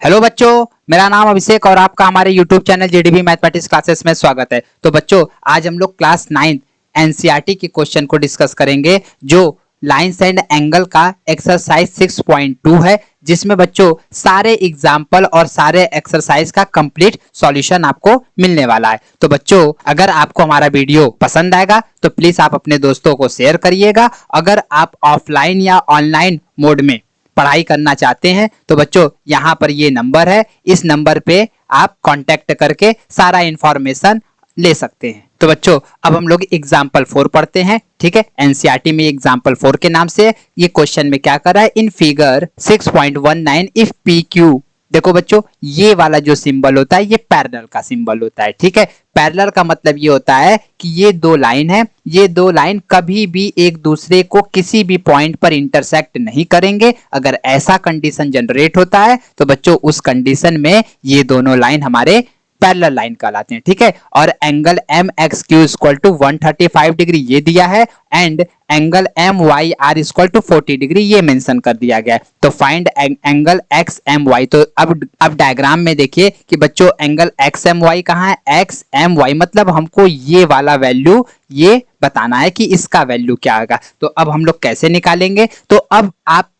Hello बच्चों, मेरा नाम अभिषेक और आपका हमारे YouTube channel GDB mathematics classes में स्वागत है। तो बच्चों, आज हम लोग क्लास 9 एनसीईआरटी के क्वेश्चन को डिस्कस करेंगे जो लाइन्स एंड एंगल का एक्सरसाइज 6.2 है, जिसमें बच्चों सारे एग्जाम्पल और सारे एक्सरसाइज का कंप्लीट सॉल्यूशन आपको मिलने वाला है। तो बच्चों, अगर आपको हमारा वीडियो पसंद आएगा तो प्लीज आप अपने दोस्तों को शेयर करिएगा। अगर आप ऑफलाइन या ऑनलाइन मोड में पढ़ाई करना चाहते हैं तो बच्चों यहाँ पर ये नंबर है, इस नंबर पे आप कांटेक्ट करके सारा इंफॉर्मेशन ले सकते हैं। तो बच्चों, अब हम लोग एग्जाम्पल 4 पढ़ते हैं। ठीक है, एनसीईआरटी में एग्जाम्पल 4 के नाम से ये क्वेश्चन में क्या कर रहा है, in figure 6.19 if P Q. देखो बच्चों, ये वाला जो सिंबल होता है ये पैरेलल का सिंबल होता है। ठीक है, पैरेलल का मतलब ये होता है कि ये दो लाइन है, ये दो लाइन कभी भी एक दूसरे को किसी भी पॉइंट पर इंटरसेक्ट नहीं करेंगे। अगर ऐसा कंडीशन जनरेट होता है तो बच्चों उस कंडीशन में ये दोनों लाइन हमारे पैरेलल लाइन कहलाते हैं। ठीक है, और angle M X Q equal to 135 degree ये दिया है and angle M Y R equal to 40 degree ये मेंशन कर दिया गया है। तो find angle X M Y. तो अब डायग्राम में देखिए कि बच्चों एंगल एक्स एम वाई कहाँ है, एक्स एम वाई मतलब हमको ये वाला वैल्यू ये बताना है कि इसका वैल्यू क्या होगा। तो अब हम लोग कैसे निकालेंगे, तो अब आप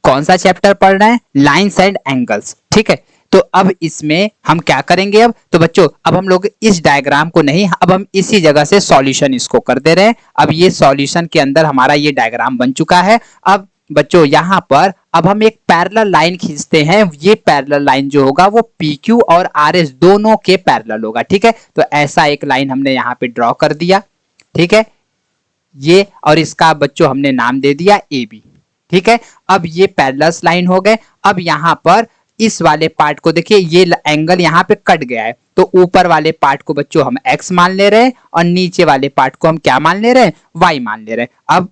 कौन सा चैप्टर पढ़ रहे हैं, लाइन्स एंड एंगल्स। ठीक है, तो अब इसमें हम क्या करेंगे, अब तो बच्चों अब हम लोग इस डायग्राम को नहीं, अब हम इसी जगह से सॉल्यूशन इसको कर दे रहे हैं। अब ये सॉल्यूशन के अंदर हमारा ये डायग्राम बन चुका है। अब बच्चों यहाँ पर अब हम एक पैरेलल लाइन खींचते हैं। ये पैरेलल लाइन जो होगा वो PQ और RS दोनों के पैरेलल होगा। ठीक है, तो ऐसा एक लाइन हमने यहाँ पे ड्रॉ कर दिया। ठीक है, ये और इसका बच्चों हमने नाम दे दिया AB। ठीक है, अब ये पैरेलल लाइन हो गए। अब यहाँ पर इस वाले पार्ट को देखिए, ये एंगल यहाँ पे कट गया है, तो ऊपर वाले पार्ट को बच्चों हम x मान ले रहे हैं और नीचे वाले पार्ट को हम क्या मान ले रहे हैं, y मान ले रहे हैं। अब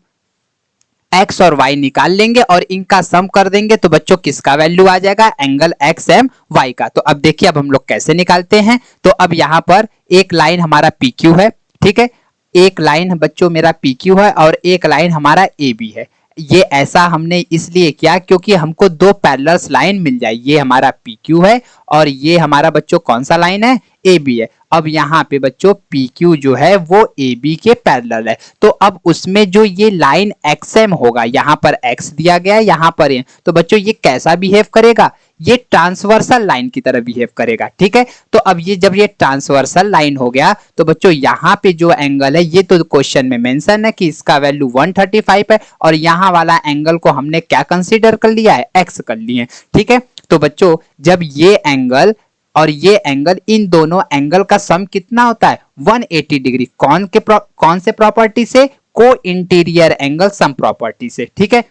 x और y निकाल लेंगे और इनका सम कर देंगे तो बच्चों किसका वैल्यू आ जाएगा, एंगल एक्स एम वाई का। तो अब देखिए अब हम लोग कैसे निकालते हैं। तो अब यहाँ पर एक लाइन हमारा PQ है। ठीक है, एक लाइन बच्चों मेरा PQ है और एक लाइन हमारा AB है। ये ऐसा हमने इसलिए किया क्योंकि हमको दो पैरेलल लाइन मिल जाए। ये हमारा PQ है और ये हमारा बच्चों कौन सा लाइन है, AB है। अब यहाँ पे बच्चों PQ जो है वो AB के पैरेलल है, तो अब उसमें जो ये लाइन XM होगा, यहाँ पर X दिया गया है, यहाँ पर है, तो बच्चों ये कैसा बिहेव करेगा, ये ट्रांसवर्सल लाइन की तरह बिहेव करेगा। ठीक है, तो अब ये जब ये ट्रांसवर्सल लाइन हो गया तो बच्चों यहाँ पे जो एंगल है ये तो क्वेश्चन में मेंशन है कि इसका वैल्यू 135 है और यहाँ वाला एंगल को हमने क्या कंसीडर कर लिया है, X कर लिए। ठीक है, तो बच्चों जब ये एंगल और ये एंगल, इन दोनों एंगल का सम कितना होता है, 180 डिग्री। कौन से प्रॉपर्टी से, को इंटीरियर एंगल सम प्रॉपर्टी से। ठीक है,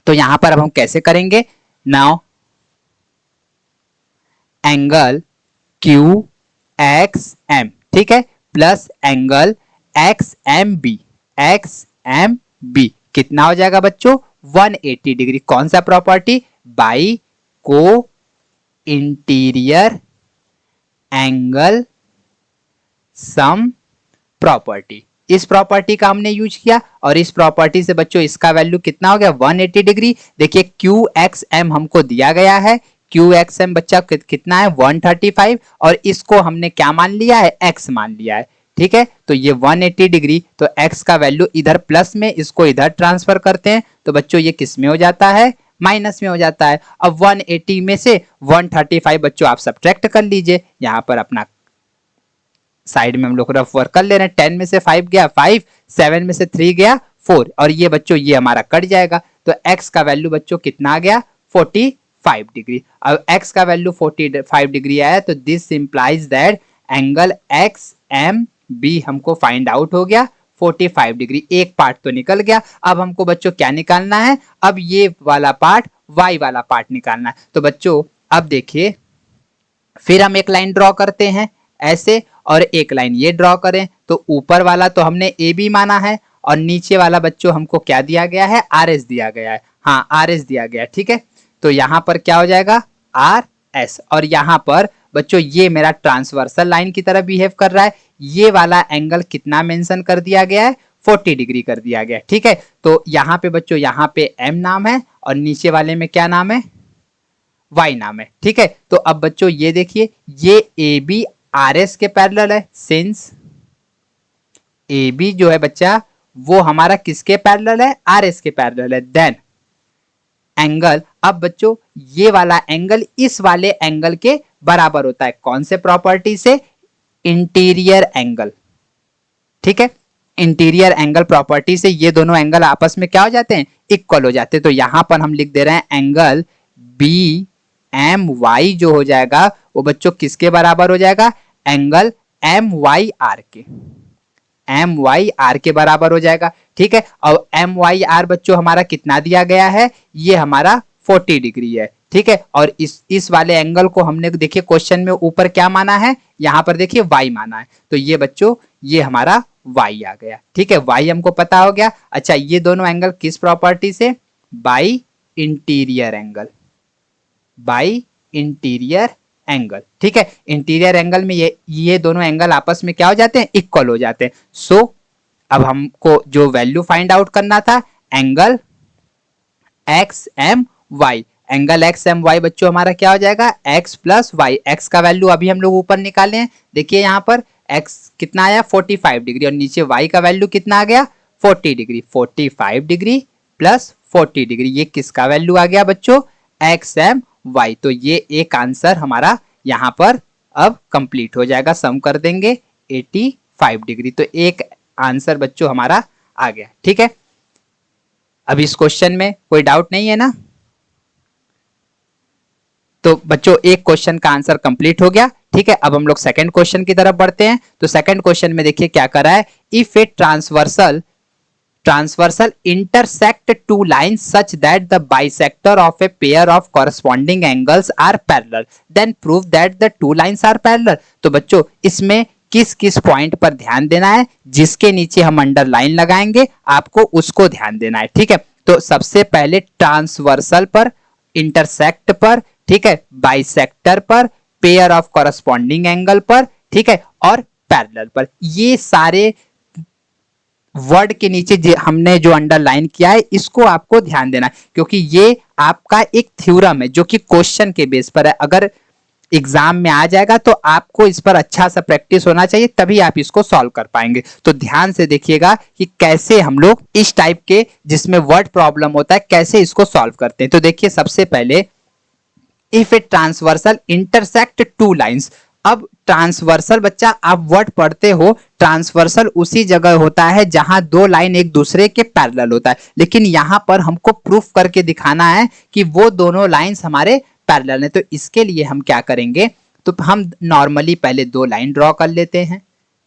तो यहां पर अब हम कैसे करेंगे, now angle Q X M, ठीक है, plus angle X M B कितना हो जाएगा बच्चों, 180 डिग्री। कौन सा प्रॉपर्टी, बाई को इंटीरियर एंगल सम प्रॉपर्टी। इस प्रॉपर्टी का हमने यूज किया और इस प्रॉपर्टी से बच्चों इसका वैल्यू कितना हो गया, 180 डिग्री। देखिए QXM हमको दिया गया है, QXM बच्चा कितना है, 135 और इसको हमने क्या मान लिया है, X मान लिया है। ठीक है, तो ये 180 डिग्री, तो X का वैल्यू इधर प्लस में, इसको इधर ट्रांसफर करते हैं तो बच्चों ये किस में हो जाता है, माइनस में हो जाता है। अब 180 में से 135 बच्चों आप सब्ट्रैक्ट कर लीजिए। यहाँ पर अपना साइड में हम लोग रफ वर्क कर ले रहे हैं। 10 में से 5 गया 5, 7 में से 3 गया 4 और ये बच्चों ये हमारा कट जाएगा। तो x का वैल्यू बच्चों कितना आ गया, 45 डिग्री। अब x का वैल्यू 45 डिग्री आया तो this implies that angle X M B हमको फाइंड आउट हो गया 45 डिग्री। एक पार्ट तो निकल गया। अब हमको बच्चों क्या निकालना है, अब ये वाला पार्ट, y वाला पार्ट निकालना है। तो बच्चों अब देखिए फिर हम एक लाइन ड्रॉ करते हैं ऐसे और एक लाइन ये ड्रॉ करें। तो ऊपर वाला तो हमने AB माना है और नीचे वाला बच्चों हमको क्या दिया गया है, RS दिया गया है। हाँ, RS दिया गया है। ठीक है, तो यहाँ पर क्या हो जाएगा, RS और यहाँ पर बच्चों ये मेरा ट्रांसवर्सल लाइन की तरह बिहेव कर रहा है। ये वाला एंगल कितना मेंशन कर दिया गया है, 40 डिग्री कर दिया गया। ठीक है, तो यहाँ पे बच्चों यहाँ पे M नाम है और नीचे वाले में क्या नाम है, y नाम है। ठीक है, तो अब बच्चों ये देखिए, ये ए बी आर एस के पैरेलल है, सिंस ए बी जो है बच्चा वो हमारा किसके पैरेलल है, आर एस के पैरेलल है। देन एंगल, अब बच्चों ये वाला एंगल इस वाले एंगल के बराबर होता है, कौन से प्रॉपर्टी से, इंटीरियर एंगल। ठीक है, इंटीरियर एंगल प्रॉपर्टी से ये दोनों एंगल आपस में क्या हो जाते हैं, इक्वल हो जाते हैं। तो यहां पर हम लिख दे रहे हैं एंगल बी एम वाई जो हो जाएगा वो बच्चों किसके बराबर हो जाएगा, एंगल एम वाई आर के, एम वाई आर के बराबर हो जाएगा। ठीक है, और एम वाई आर बच्चों हमारा कितना दिया गया है, ये हमारा 40 डिग्री है। ठीक है, और इस वाले एंगल को हमने देखिए क्वेश्चन में ऊपर क्या माना है, यहां पर देखिए y माना है, तो ये बच्चों ये हमारा y आ गया। ठीक है, y हमको पता हो गया। अच्छा, ये दोनों एंगल किस प्रॉपर्टी से, by interior angle, by interior angle. ठीक है, इंटीरियर एंगल में ये दोनों एंगल आपस में क्या हो जाते हैं, इक्वल हो जाते हैं। सो अब हमको जो वैल्यू फाइंड आउट करना था, angle X M Y, angle X M Y बच्चों हमारा क्या हो जाएगा, एक्स प्लस वाई। एक्स का वैल्यू अभी हम लोग ऊपर निकाले हैं, देखिए यहाँ पर एक्स कितना आया 45 डिग्री, और नीचे वाई का वैल्यू कितना आ गया 40 डिग्री। 45 डिग्री प्लस 40 डिग्री, ये किसका वैल्यू आ गया बच्चों, एक्स एम वाई। तो ये एक आंसर हमारा यहाँ पर अब कंप्लीट हो जाएगा, सम कर देंगे 85 डिग्री। तो एक आंसर बच्चों हमारा आ गया। ठीक है, अब इस क्वेश्चन में कोई डाउट नहीं है ना, तो बच्चों एक क्वेश्चन का आंसर कंप्लीट हो गया। ठीक है, अब हम लोग सेकंड क्वेश्चन की तरफ बढ़ते हैं। तो सेकंड क्वेश्चन में देखिए क्या करा है, if A transversal intersect two lines such that the bisector of a pair of corresponding angles are parallel, then prove that the two lines are parallel। तो बच्चों इसमें किस किस पॉइंट पर ध्यान देना है, जिसके नीचे हम अंडरलाइन लगाएंगे आपको उसको ध्यान देना है। ठीक है, तो सबसे पहले ट्रांसवर्सल पर, इंटरसेक्ट पर, ठीक है, बाइसेक्टर पर, पेयर ऑफ कॉरस्पॉन्डिंग एंगल पर, ठीक है, और पैरेलल पर। ये सारे वर्ड के नीचे हमने जो अंडरलाइन किया है इसको आपको ध्यान देना है, क्योंकि ये आपका एक थ्योरम है जो कि क्वेश्चन के बेस पर है। अगर एग्जाम में आ जाएगा तो आपको इस पर अच्छा सा प्रैक्टिस होना चाहिए, तभी आप इसको सॉल्व कर पाएंगे। तो ध्यान से देखिएगा कि कैसे हम लोग इस टाइप के जिसमें वर्ड प्रॉब्लम होता है कैसे इसको सॉल्व करते हैं। तो देखिए सबसे पहले, if a transversal intersect two lines. अब ट्रांसवर्सल बच्चा आप वर्ड पढ़ते हो, ट्रांसवर्सल उसी जगह होता है जहां दो लाइन एक दूसरे के पैरेलल होता है, लेकिन यहां पर हमको प्रूफ करके दिखाना है कि वो दोनों लाइंस हमारे पैरेलल हैं। तो इसके लिए हम क्या करेंगे, तो हम नॉर्मली पहले दो लाइन ड्रॉ कर लेते हैं।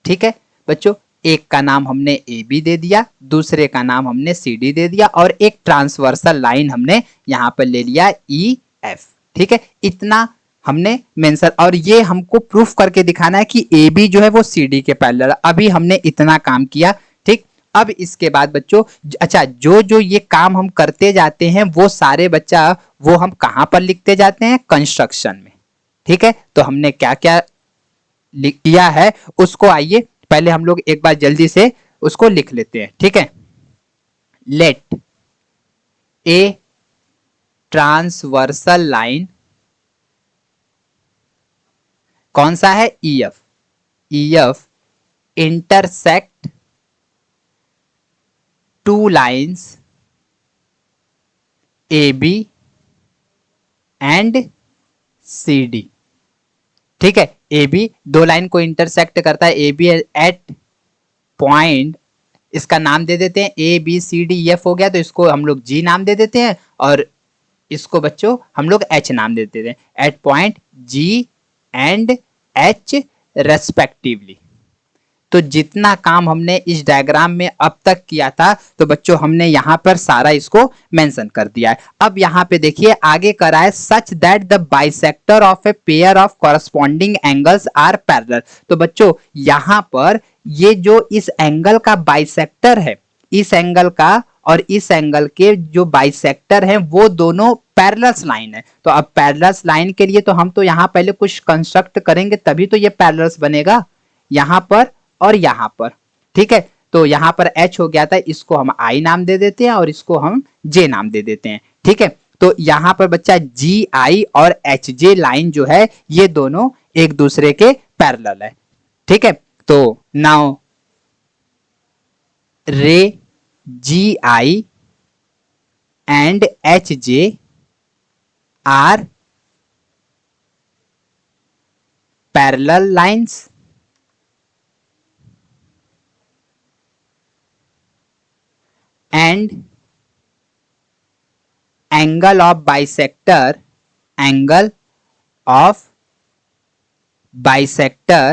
ठीक है बच्चों, एक का नाम हमने ए बी दे दिया, दूसरे का नाम हमने सी डी दे दिया, और एक ट्रांसवर्सल लाइन हमने यहां पर ले लिया ई एफ। ठीक है, इतना हमने मेंशन, और ये हमको प्रूफ करके दिखाना है कि ए बी जो है वो सी डी के पैरेलल है। अभी हमने इतना काम किया। ठीक, अब इसके बाद बच्चों अच्छा जो जो ये काम हम करते जाते हैं वो सारे बच्चा वो हम कहां पर लिखते जाते हैं, कंस्ट्रक्शन में। ठीक है, तो हमने क्या क्या किया है उसको आइए पहले हम लोग एक बार जल्दी से उसको लिख लेते हैं। ठीक है, लेट ए ट्रांसवर्सल लाइन, कौन सा है, E F, E F intersect two lines A B and C D. ठीक है, ए बी दो लाइन को इंटरसेक्ट करता है, ए बी एट पॉइंट, इसका नाम दे देते हैं A B C D F हो गया, तो इसको हम लोग जी नाम दे देते हैं, और इसको बच्चों हम लोग एच नाम दे देते हैं, at point G and H respectively. तो जितना काम हमने इस डायग्राम में अब तक किया था तो बच्चों हमने यहां पर सारा इसको मेंशन कर दिया है। अब यहां पे देखिए आगे करा है, such that the bisector of a pair of corresponding angles are parallel. तो बच्चों यहां पर ये जो इस एंगल का बाइसेक्टर है, इस एंगल का और इस एंगल के जो बाइसेक्टर हैं वो दोनों पैरेलल लाइन है। तो अब पैरेलल लाइन के लिए तो हम तो यहां पहले कुछ कंस्ट्रक्ट करेंगे तभी तो ये पैरेलल बनेगा, यहां पर और यहां पर। ठीक है, तो यहां पर H हो गया था, इसको हम I नाम दे देते हैं और इसको हम J नाम दे देते हैं। ठीक है, तो यहाँ पर बच्चा जी आई और एच जे लाइन जो है ये दोनों एक दूसरे के पैरेलल है, ठीक है। तो now ray G I and H J are parallel lines and angle of bisector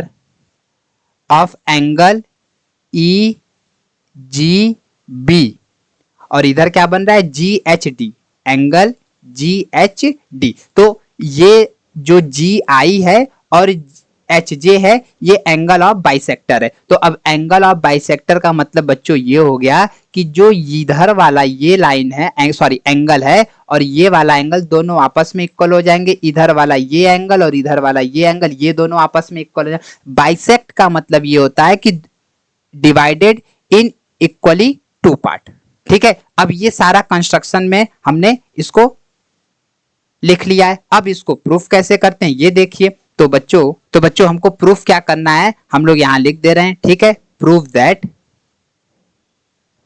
of angle E G B और इधर क्या बन रहा है जी H D, angle G H D. तो ये जो जी आई है और एच जे है ये एंगल ऑफ बाइसेक्टर है। तो अब एंगल ऑफ बाइसेक्टर का मतलब बच्चों ये हो गया कि जो इधर वाला ये लाइन है, सॉरी एंगल है, और ये वाला एंगल दोनों आपस में इक्वल हो जाएंगे। इधर वाला ये एंगल और इधर वाला ये एंगल ये दोनों आपस में इक्वल हो जाएंगे। बाइसेक्ट का मतलब ये होता है कि divided in equally two part, ठीक है। अब ये सारा कंस्ट्रक्शन में हमने इसको लिख लिया है। अब इसको प्रूफ कैसे करते हैं ये देखिए। तो बच्चों हमको प्रूफ क्या करना है, हम लोग यहां लिख दे रहे हैं, ठीक है। प्रूफ दैट,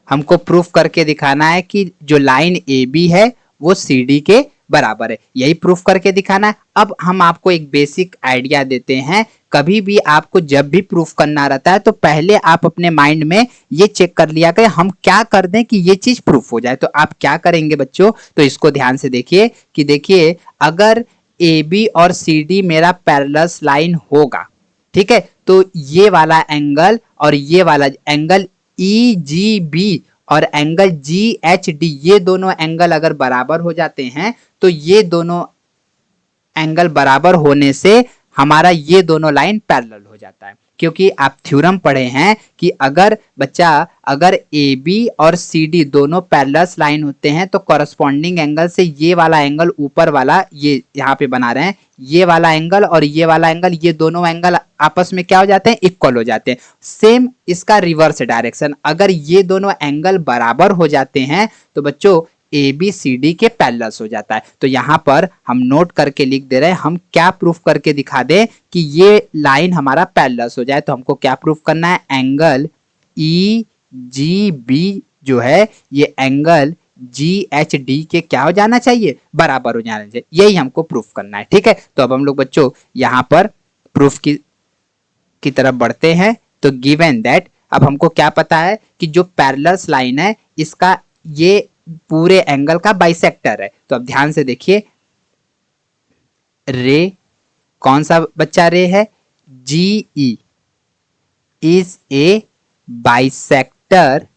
हमको प्रूफ करके दिखाना है कि जो लाइन ए बी है वो सी डी के बराबर है, यही प्रूफ करके दिखाना है। अब हम आपको एक बेसिक आइडिया देते हैं, कभी भी आपको जब भी प्रूफ करना रहता है तो पहले आप अपने माइंड में ये चेक कर लिया करें हम क्या कर दें कि ये चीज प्रूफ हो जाए। तो आप क्या करेंगे बच्चों, तो इसको ध्यान से देखिए कि देखिए अगर ए बी और सी डी मेरा पैरेलल लाइन होगा, ठीक है, तो ये वाला एंगल और ये वाला एंगल ई जी बी और एंगल जी एच डी ये दोनों एंगल अगर बराबर हो जाते हैं तो ये दोनों एंगल बराबर होने से हमारा ये दोनों लाइन पैरेलल हो जाता है। क्योंकि आप थ्योरम पढ़े हैं कि अगर ए बी और सी डी दोनों पैरेलल लाइन होते हैं तो कॉरस्पॉन्डिंग एंगल से ये वाला एंगल ऊपर वाला ये यहाँ पे बना रहे हैं, ये वाला एंगल और ये वाला एंगल ये दोनों एंगल आपस में क्या हो जाते हैं, इक्वल हो जाते हैं। सेम इसका रिवर्स डायरेक्शन, अगर ये दोनों एंगल बराबर हो जाते हैं तो बच्चों ए बी सी डी के पैरेलल हो जाता है। तो यहां पर हम नोट करके लिख दे रहे हैं, हम क्या प्रूफ करके दिखा दें कि ये लाइन हमारा पैरेलल हो जाए। तो हमको क्या प्रूफ करना है, एंगल ई जी बी जो है ये एंगल जी एच डी के क्या हो जाना चाहिए, बराबर हो जाना चाहिए, यही हमको प्रूफ करना है, ठीक है। तो अब हम लोग बच्चों यहां पर प्रूफ की तरफ बढ़ते हैं। तो गिवन दैट, अब हमको क्या पता है कि जो पैरेलल लाइन है इसका ये पूरे एंगल का बाइसेक्टर है। तो अब ध्यान से देखिए, रे कौन सा बच्चा रे है, G E is a bisector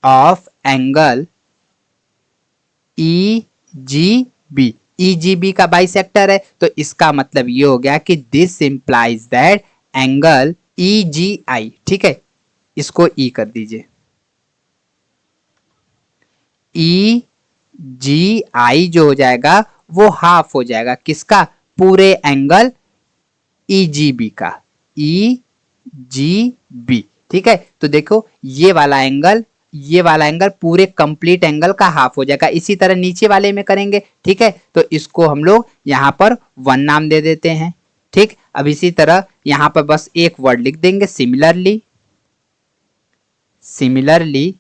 of angle E G B. E G B का बाइसेक्टर है तो इसका मतलब ये हो गया कि this implies that angle E G I, ठीक है, इसको ई कर दीजिए, ई जी आई जो हो जाएगा वो हाफ हो जाएगा किसका, पूरे एंगल ई जी बी का, ई जी बी, ठीक है। तो देखो ये वाला एंगल पूरे कंप्लीट एंगल का हाफ हो जाएगा। इसी तरह नीचे वाले में करेंगे, ठीक है। तो इसको हम लोग यहां पर वन नाम दे देते हैं, ठीक। अब इसी तरह यहां पर बस एक वर्ड लिख देंगे, सिमिलरली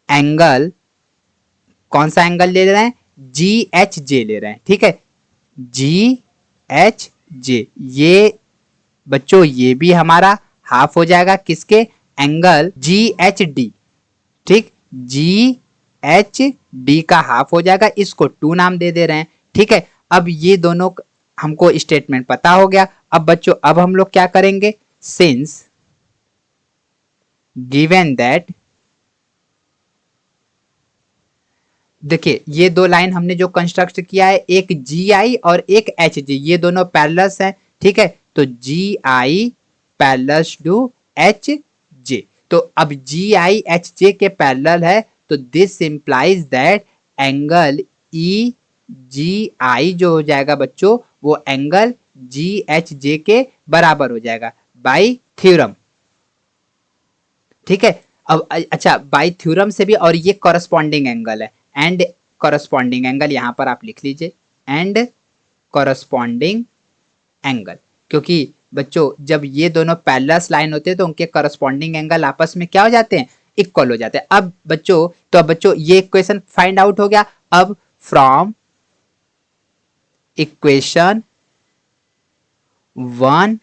एंगल, कौन सा एंगल ले रहे हैं, जी एच जे ले रहे हैं, ठीक है, जी एच जे। ये बच्चों ये भी हमारा हाफ हो जाएगा किसके, एंगल जी एच डी, ठीक, जी एच डी का हाफ हो जाएगा, इसको टू नाम दे दे रहे हैं, ठीक है। अब ये दोनों हमको स्टेटमेंट पता हो गया। अब बच्चों अब हम लोग क्या करेंगे, सिंस गिवन दैट, देखिए ये दो लाइन हमने जो कंस्ट्रक्ट किया है, एक जी आई और एक एच जी, ये दोनों पैरेलल्स हैं, ठीक है। तो जी आई पैरेलल्स टू एच जे। तो अब जी आई एच जे के पैरेलल है तो this implies that angle E G I जो हो जाएगा बच्चों वो एंगल जी एच जे के बराबर हो जाएगा बाई थ्योरम, ठीक है। अब अच्छा बाई थ्योरम से भी, और ये कॉरस्पॉन्डिंग एंगल है, एंड कॉरस्पॉन्डिंग एंगल, यहाँ पर आप लिख लीजिए एंड कॉरस्पॉन्डिंग एंगल, क्योंकि बच्चों जब ये दोनों पैरेलल लाइन होते हैं तो उनके करस्पॉन्डिंग एंगल आपस में क्या हो जाते हैं, इक्वल हो जाते हैं। अब बच्चों तो अब बच्चों ये इक्वेशन फाइंड आउट हो गया। अब फ्रॉम इक्वेशन 1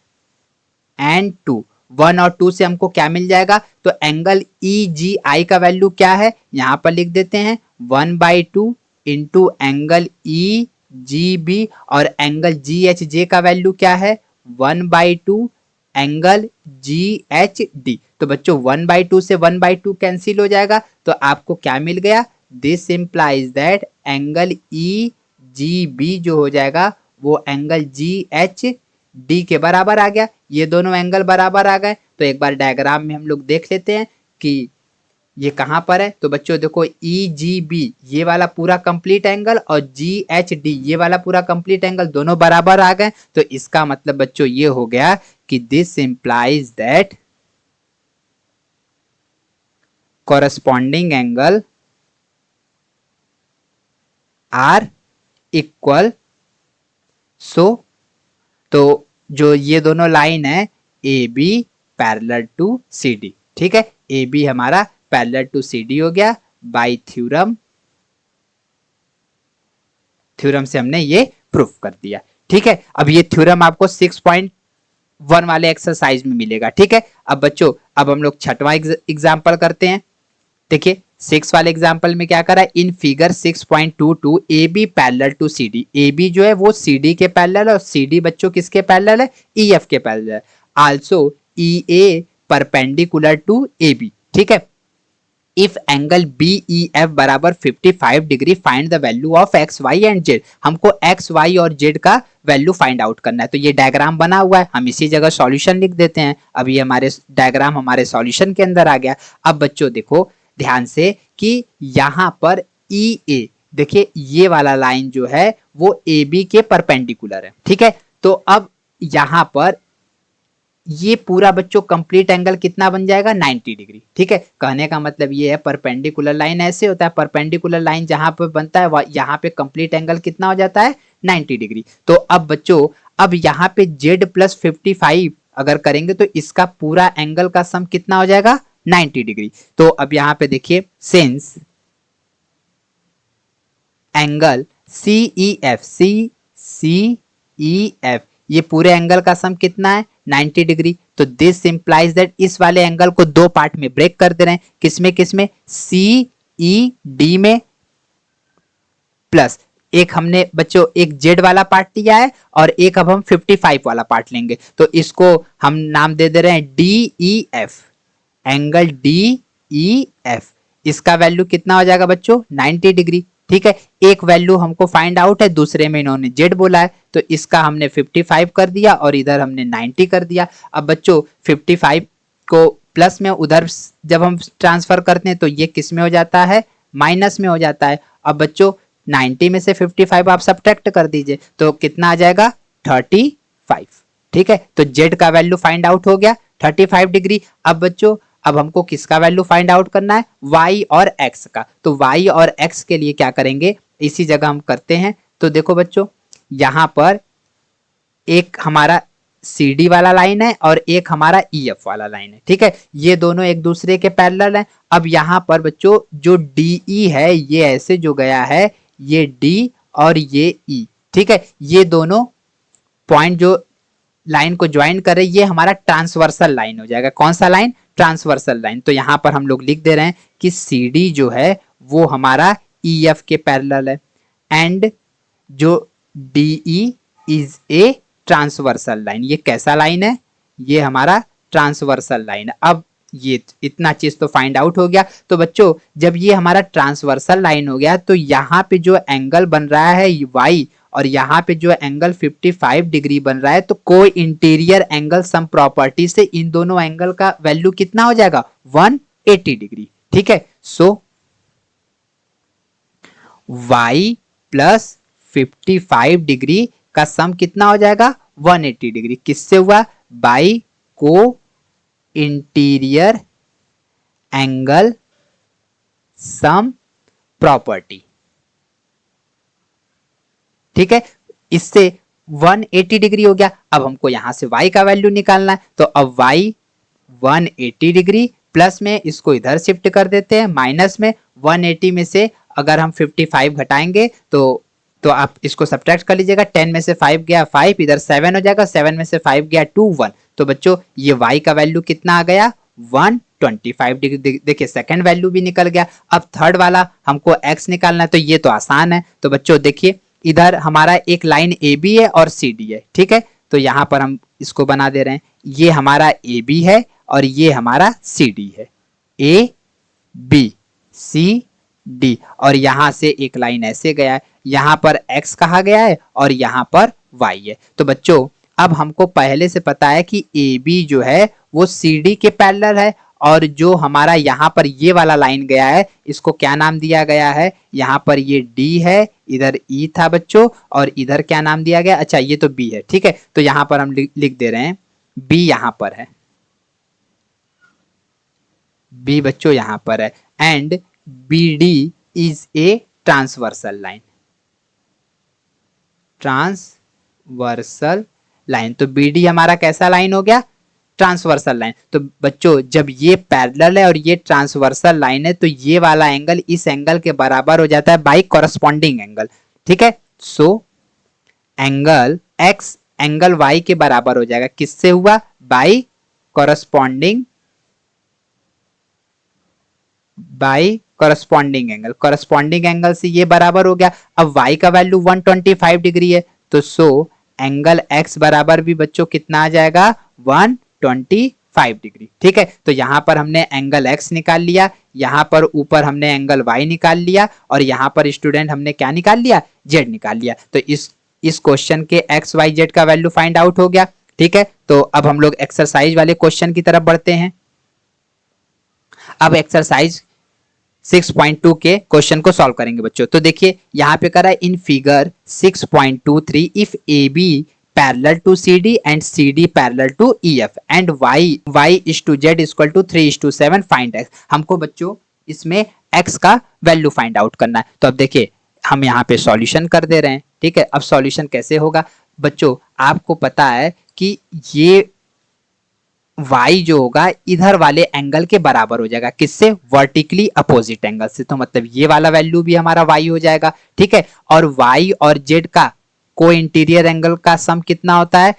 एंड 2, 1 और 2 से हमको क्या मिल जाएगा, तो एंगल EGI का वैल्यू क्या है, यहां पर लिख देते हैं 1/2 इंटू एंगल EGB, और एंगल GHJ का वैल्यू क्या है 1/2 एंगल GHD। तो बच्चों 1/2 से 1/2 कैंसिल हो जाएगा, तो आपको क्या मिल गया, this implies that angle EGB जो हो जाएगा वो एंगल GHD के बराबर आ गया। ये दोनों एंगल बराबर आ गए। तो एक बार डायग्राम में हम लोग देख लेते हैं कि ये कहां पर है। तो बच्चों देखो EGB ये वाला पूरा कंप्लीट एंगल और GHD ये वाला पूरा कंप्लीट एंगल दोनों बराबर आ गए। तो इसका मतलब बच्चों ये हो गया कि this implies that corresponding angle are equal. So तो जो ये दोनों लाइन है AB पैरेलल टू CD, ठीक है, AB हमारा पैरेलल टू CD हो गया बाय थ्योरम से हमने ये प्रूफ कर दिया। ठीक है, अब ये थ्योरम आपको 6.1 वाले एक्सरसाइज में मिलेगा। ठीक है, अब बच्चों अब हम लोग छठवां एग्जाम्पल करते हैं। देखिए 6 वाले एग्जाम्पल में क्या करा है, in figure 6.22 AB parallel to CD, AB जो है वो CD के पैरेलल और CD बच्चों किसके पैरेलल है, EF के पैरेलल है। Also EA perpendicular to AB। ठीक है, इफ एंगल BEF बराबर 55 degree find the value of x, y and z। हमको x, y और z का वैल्यू फाइंड आउट करना है। तो ये डायग्राम बना हुआ है, हम इसी जगह सॉल्यूशन लिख देते हैं। अब ये हमारे डायग्राम हमारे सॉल्यूशन के अंदर आ गया। अब बच्चों देखो ध्यान से कि यहां पर EA, देखिए ये वाला लाइन जो है वो AB के परपेंडिकुलर है। ठीक है, तो अब यहां पर ये पूरा बच्चों कंप्लीट एंगल कितना बन जाएगा 90 डिग्री। ठीक है, कहने का मतलब ये है परपेंडिकुलर लाइन ऐसे होता है, परपेंडिकुलर लाइन जहां पे बनता है यहाँ पे कंप्लीट एंगल कितना हो जाता है 90 डिग्री। तो अब बच्चों अब यहाँ पे Z प्लस 55 अगर करेंगे तो इसका पूरा एंगल का सम कितना हो जाएगा 90 डिग्री। तो अब यहाँ पे देखिए सिंस एंगल CEF ये पूरे एंगल का सम कितना है 90 डिग्री। तो दिस इंप्लाइज दैट इस वाले एंगल को दो पार्ट में ब्रेक कर दे रहे हैं, किसमें किसमें, CED में, प्लस एक हमने बच्चों एक जेड वाला पार्ट लिया है और एक अब हम 55 वाला पार्ट लेंगे। तो इसको हम नाम दे दे रहे हैं DEF, एंगल DEF। इसका वैल्यू कितना हो जाएगा बच्चों 90 डिग्री। ठीक है, एक वैल्यू हमको फाइंड आउट है, दूसरे में इन्होंने जेड बोला है, तो इसका हमने 55 कर दिया और इधर हमने 90 कर दिया। अब बच्चों 55 को प्लस में उधर जब हम ट्रांसफर करते हैं तो ये किस में हो जाता है, माइनस में हो जाता है। अब बच्चों 90 में से 55 आप सब्ट्रैक्ट कर दीजिए तो कितना आ जाएगा 35। ठीक है, तो जेड का वैल्यू फाइंड आउट हो गया 35 डिग्री। अब बच्चों अब हमको किसका वैल्यू फाइंड आउट करना है, y और x का। तो y और x के लिए क्या करेंगे, इसी जगह हम करते हैं। तो देखो बच्चों यहां पर एक हमारा CD वाला लाइन है और एक हमारा EF वाला लाइन है। ठीक है, ये दोनों एक दूसरे के पैरेलल हैं। अब यहां पर बच्चों जो DE है ये ऐसे जो गया है, ये D और ये E। ठीक है, ये दोनों पॉइंट जो लाइन को ज्वाइन कर रहे ये हमारा ट्रांसवर्सल लाइन हो जाएगा। कौन सा लाइन, ट्रांसवर्सल लाइन। तो यहां पर हम लोग लिख दे रहे हैं कि CD जो है वो हमारा EF के पैरेलल है एंड जो DE is a transversal line. ये कैसा लाइन है, ये हमारा ट्रांसवर्सल लाइन है। अब ये इतना चीज तो फाइंड आउट हो गया। तो बच्चों जब ये हमारा ट्रांसवर्सल लाइन हो गया तो यहाँ पे जो एंगल बन रहा है y और यहाँ पे जो एंगल 55 डिग्री बन रहा है, तो कोई इंटीरियर एंगल सम प्रॉपर्टी से इन दोनों एंगल का वैल्यू कितना हो जाएगा 180 डिग्री। ठीक है, सो y प्लस 55 डिग्री का सम कितना हो जाएगा 180 डिग्री। किससे हुआ, बाई को इंटीरियर एंगल सम प्रॉपर्टी। ठीक है, इससे 180 डिग्री हो गया। अब हमको यहां से y का वैल्यू निकालना है, तो अब y 180 डिग्री, प्लस में इसको इधर शिफ्ट कर देते हैं, माइनस में 180 में से अगर हम 55 घटाएंगे तो आप इसको सब्ट्रैक्ट कर लीजिएगा। 10 में से 5 गया 5, इधर 7 हो जाएगा, 7 में से 5 गया 2 1। तो बच्चों ये y का वैल्यू कितना आ गया 125 डिग्री। देखिए सेकंड वैल्यू भी निकल गया। अब थर्ड वाला हमको x निकालना है, तो ये तो आसान है। तो बच्चों देखिए इधर हमारा एक लाइन ए बी है और सी डी है, ठीक है, तो यहां पर हम इसको बना दे रहे हैं। ये हमारा ए बी है और ये हमारा सी डी है, ए बी सी डी, और यहां से एक लाइन ऐसे गया है, यहां पर x कहा गया है और यहां पर y है। तो बच्चों अब हमको पहले से पता है कि ए बी जो है वो सी डी के पैरेलल है, और जो हमारा यहाँ पर ये वाला लाइन गया है इसको क्या नाम दिया गया है, यहाँ पर ये D है, इधर E था बच्चों, और इधर क्या नाम दिया गया, अच्छा ये तो B है, ठीक है। तो यहाँ पर हम लिख दे रहे हैं B यहाँ पर है, B बच्चों यहाँ पर है, and BD is a transversal line, transversal line. तो BD हमारा कैसा लाइन हो गया, ट्रांसवर्सल लाइन। तो बच्चों जब ये पैरेलल है और ये ट्रांसवर्सल लाइन है, तो ये वाला एंगल इस एंगल के बराबर हो जाता है बाई कॉरस्पॉन्डिंग एंगल, ठीक है। So angle x angle y के बराबर हो जाएगा, किससे हुआ, by corresponding angle, corresponding angle से ये बराबर हो गया। अब y का वैल्यू 125 डिग्री है, तो सो एंगल x बराबर भी बच्चों कितना आ जाएगा 125 डिग्री, ठीक है। तो यहां पर हमने एंगल x निकाल लिया, यहां पर ऊपर हमने एंगल y निकाल लिया, और यहां पर स्टूडेंट हमने क्या निकाल लिया, z निकाल लिया। तो इस क्वेश्चन के x y z का वैल्यू फाइंड आउट हो गया, ठीक है। तो अब हम लोग एक्सरसाइज वाले क्वेश्चन की तरफ बढ़ते हैं। अब एक्सरसाइज 6.2 के क्वेश्चन को सॉल्व करेंगे बच्चों। तो देखिए यहाँ पे करा है in figure 6.23 if A B parallel to C D and C D parallel to E F and y is to Z equal to 3:7 find x। हमको बच्चों इसमें x का वैल्यू फाइंड आउट करना है। तो अब देखिए हम यहाँ पे सॉल्यूशन कर दे रहे हैं, ठीक है। अब सॉल्यूशन कैसे होगा बच्चों, आपको पता है कि ये y जो होगा इधर वाले एंगल के बराबर हो जाएगा, किससे, वर्टिकली अपोजिट एंगल से। तो मतलब ये वाला वैल्यू भी हमारा y हो जाएगा, ठीक है। और y और z का को इंटीरियर एंगल का सम कितना होता है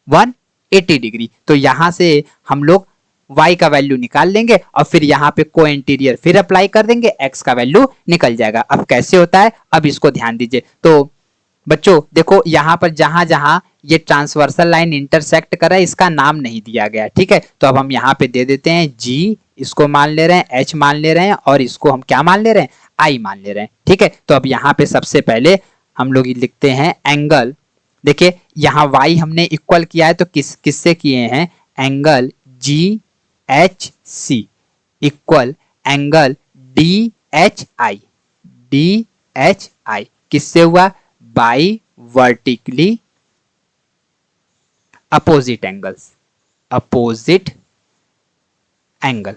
180 डिग्री। तो यहां से हम लोग y का वैल्यू निकाल लेंगे और फिर यहाँ पे को इंटीरियर फिर अप्लाई कर देंगे, x का वैल्यू निकल जाएगा। अब कैसे होता है, अब इसको ध्यान दीजिए। तो बच्चों देखो यहाँ पर जहां जहां ये ट्रांसवर्सल लाइन इंटरसेक्ट कर रहा है इसका नाम नहीं दिया गया, ठीक है। तो अब हम यहाँ पे दे देते हैं G, इसको मान ले रहे हैं, H मान ले रहे हैं, और इसको हम क्या मान ले रहे हैं, I मान ले रहे हैं, ठीक है। तो अब यहाँ पे सबसे पहले हम लोग लिखते हैं एंगल, देखिए यहाँ y हमने इक्वल किया है तो किससे किए हैं, angle GHC equal angle DHI किससे हुआ, by vertically opposite angles, opposite angle,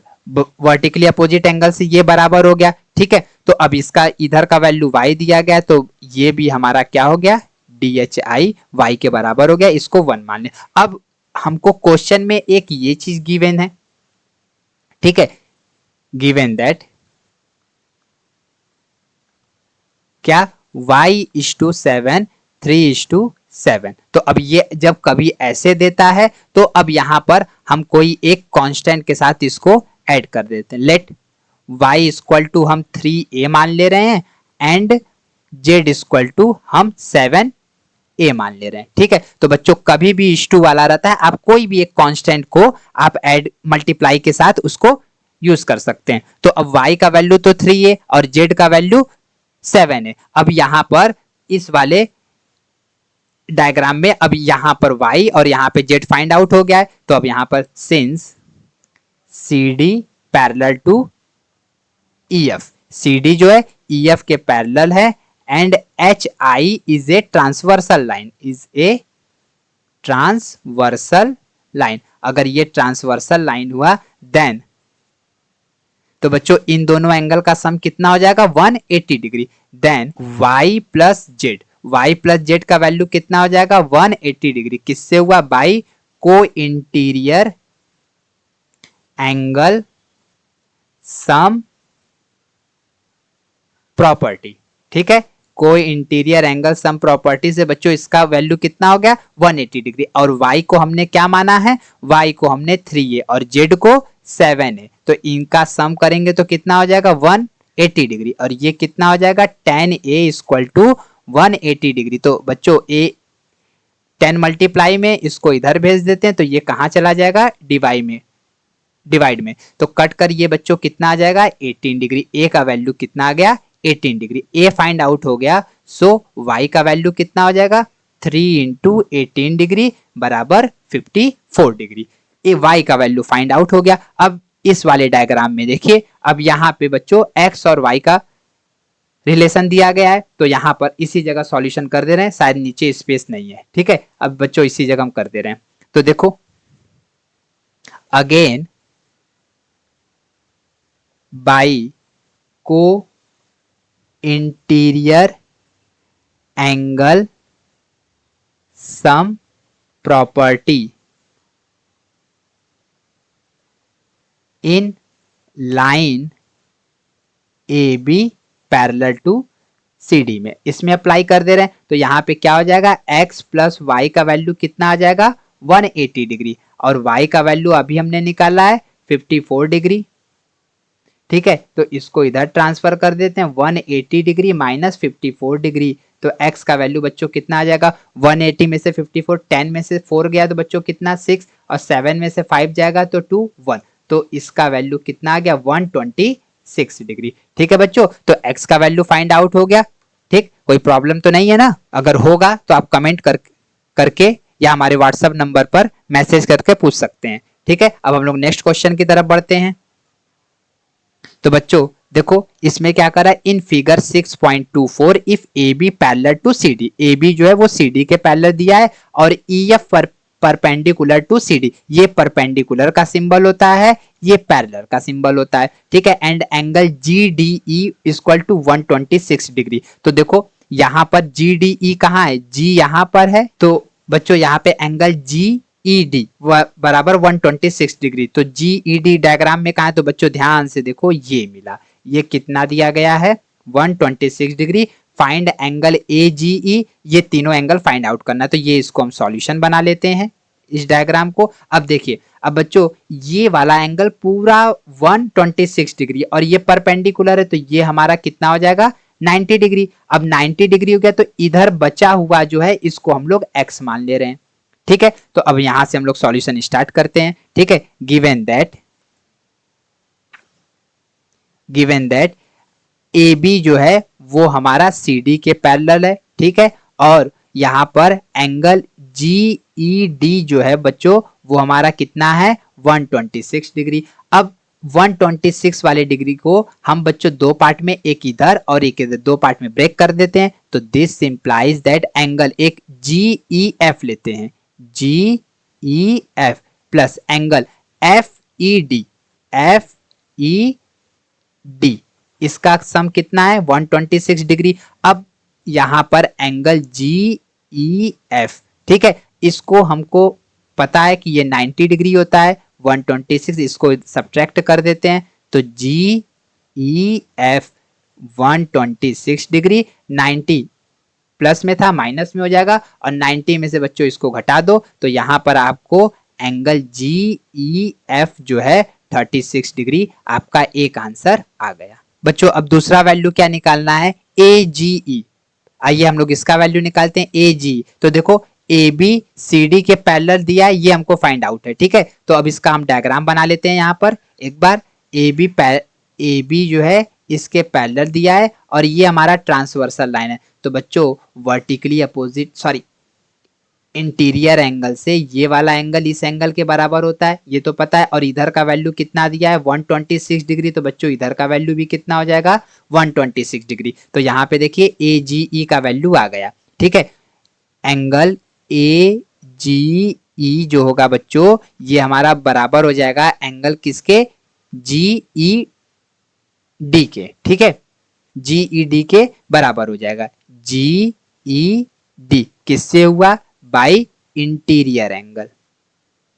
vertically opposite angle से ये बराबर हो गया, ठीक है। तो अब इसका इधर का वैल्यू y दिया गया, तो ये भी हमारा क्या हो गया, DHI y के बराबर हो गया, इसको 1 मान लें। अब हमको क्वेश्चन में एक ये चीज गिवन है, ठीक है, गिवन दैट क्या y/7 3:7। तो अब ये जब कभी ऐसे देता है तो अब यहां पर हम कोई एक कांस्टेंट के साथ इसको ऐड कर देते हैं। लेट y इक्वल टू हम 3a मान ले रहे हैं एंड z इक्वल टू हम 7a मान ले रहे हैं, ठीक है। तो बच्चों कभी भी इस2 वाला रहता है, आप कोई भी एक कांस्टेंट को आप ऐड मल्टीप्लाई के साथ उसको यूज कर सकते हैं। तो अब y का वैल्यू तो 3a और z का वैल्यू 7 है। अब यहां पर इस वाले डायग्राम में अब यहां पर y और यहां पे z फाइंड आउट हो गया है। तो अब यहां पर since CD parallel to EF, CD जो है EF के पैरेलल है and HI is a transversal line, is a transversal line. अगर ये ट्रांसवर्सल लाइन हुआ देन तो बच्चों इन दोनों एंगल का सम कितना हो जाएगा 180 degree. Then y plus Z, y plus Z का वैल्यू कितना हो जाएगा 180 डिग्री। किससे हुआ? बाई को इंटीरियर एंगल सम प्रॉपर्टी। ठीक है, कोई इंटीरियर एंगल सम प्रॉपर्टी से बच्चों इसका वैल्यू कितना हो गया 180 डिग्री। और y को हमने क्या माना है? y को हमने 3a और z को 7a। तो इनका सम करेंगे तो कितना हो जाएगा 180 डिग्री। और ये कितना हो जाएगा tan a equal to 180 degree. तो बच्चों a 10 मल्टीप्लाई में इसको इधर भेज देते हैं तो ये कहां चला जाएगा? डिवाइड में। तो कट कर ये बच्चों कितना आ जाएगा 18 डिग्री। ए का वैल्यू कितना आ गया 18 डिग्री। ए फाइंड आउट हो गया। सो y का वैल्यू कितना हो जाएगा 3 इंटू 18 डिग्री बराबर 54 डिग्री। ए y का वैल्यू फाइंड आउट हो गया। अब इस वाले डायग्राम में देखिए, अब यहाँ पे बच्चों x और y का रिलेशन दिया गया है तो यहां पर इसी जगह सॉल्यूशन कर दे रहे हैं, शायद नीचे स्पेस नहीं है। ठीक है, अब बच्चों इसी जगह हम कर दे रहे हैं। तो देखो अगेन बाई को interior angle sum property in line A B parallel to C D में, इसमें अप्लाई कर दे रहे हैं। तो यहां पे क्या हो जाएगा x प्लस वाई का वैल्यू कितना आ जाएगा 180 डिग्री और y का वैल्यू अभी हमने निकाला है 54 डिग्री। ठीक है, तो इसको इधर ट्रांसफर कर देते हैं 180 डिग्री माइनस 54 डिग्री। तो x का वैल्यू बच्चों कितना आ जाएगा 180 में से 54, 10 में से 4 गया तो बच्चों कितना 6 और 7 में से 5 जाएगा तो 2 1। तो इसका वैल्यू कितना आ गया 126 डिग्री। ठीक है बच्चों, तो x का वैल्यू फाइंड आउट हो गया। ठीक, कोई प्रॉब्लम तो नहीं है ना? अगर होगा तो आप कमेंट करके या हमारे व्हाट्सएप नंबर पर मैसेज करके पूछ सकते हैं। ठीक है, अब हम लोग नेक्स्ट क्वेश्चन की तरफ बढ़ते हैं। तो बच्चों देखो इसमें क्या करा है, in figure 6.24 if A B parallel to C D, A B जो है वो सी डी के पैरेलल दिया है और E F perpendicular to C D, ये परपेंडिकुलर का सिंबल होता है, ये पैरेलल का सिंबल होता है। ठीक है, and angle G D E equal to 126 degree. तो देखो यहां पर जी डी ई कहाँ है? जी यहां पर है। तो बच्चों यहाँ पे एंगल जी ई डी बराबर 126 डिग्री। तो जी ई डी डायग्राम में कहा है? तो बच्चों ध्यान से देखो ये मिला, ये कितना दिया गया है 126 degree. Find angle A G ई, ये तीनों एंगल फाइंड आउट करना। तो ये इसको हम सॉल्यूशन बना लेते हैं इस डायग्राम को। अब देखिए, अब बच्चों ये वाला एंगल पूरा 126 डिग्री और ये परपेंडिकुलर है तो ये हमारा कितना हो जाएगा 90 डिग्री। अब 90 डिग्री हो गया तो इधर बचा हुआ जो है इसको हम लोग x मान ले रहे हैं। ठीक है, तो अब यहां से हम लोग सॉल्यूशन स्टार्ट करते हैं। ठीक है, गिवन दैट ए बी जो है वो हमारा सी डी के पैरेलल है। ठीक है, और यहां पर एंगल जी ई डी जो है बच्चों वो हमारा कितना है 126 डिग्री। अब 126 वाले डिग्री को हम बच्चों दो पार्ट में, एक इधर और एक इधर, दो पार्ट में ब्रेक कर देते हैं। तो दिस इंप्लाइज दैट एंगल एक जी ई एफ लेते हैं, G E F plus angle F E D, इसका सम कितना है 126 डिग्री। अब यहां पर एंगल जी ई एफ, ठीक है, इसको हमको पता है कि ये 90 डिग्री होता है, 126 इसको सब्ट्रैक्ट कर देते हैं तो जी ई एफ 126 डिग्री, 90 प्लस में था माइनस में हो जाएगा और 90 में से बच्चों इसको घटा दो तो यहां पर आपको एंगल जी ई एफ जो है 36 डिग्री, आपका एक आंसर आ गया। बच्चों अब दूसरा वैल्यू क्या निकालना है ए जी ई। आइए हम लोग इसका वैल्यू निकालते हैं ए जी। तो देखो ए बी सी डी के पैरेलल दिया है, ये हमको फाइंड आउट है। ठीक है, तो अब इसका हम डायग्राम बना लेते हैं। यहाँ पर एक बार ए बी जो है इसके पैरेलल दिया है और ये हमारा ट्रांसवर्सल लाइन है। तो बच्चों वर्टिकली अपोजिट इंटीरियर एंगल से ये वाला एंगल इस एंगल के बराबर होता है, ये तो पता है। और इधर का वैल्यू कितना दिया है 126 डिग्री, तो बच्चों इधर का वैल्यू भी कितना हो जाएगा 126 डिग्री। तो यहाँ पे देखिए ए जी ई का वैल्यू आ गया। ठीक है, एंगल ए जी ई जो होगा बच्चों ये हमारा बराबर हो जाएगा एंगल किसके जी ई डी के। ठीक है, जी ई डी के बराबर हो जाएगा, जी ई डी किससे हुआ? By interior angle.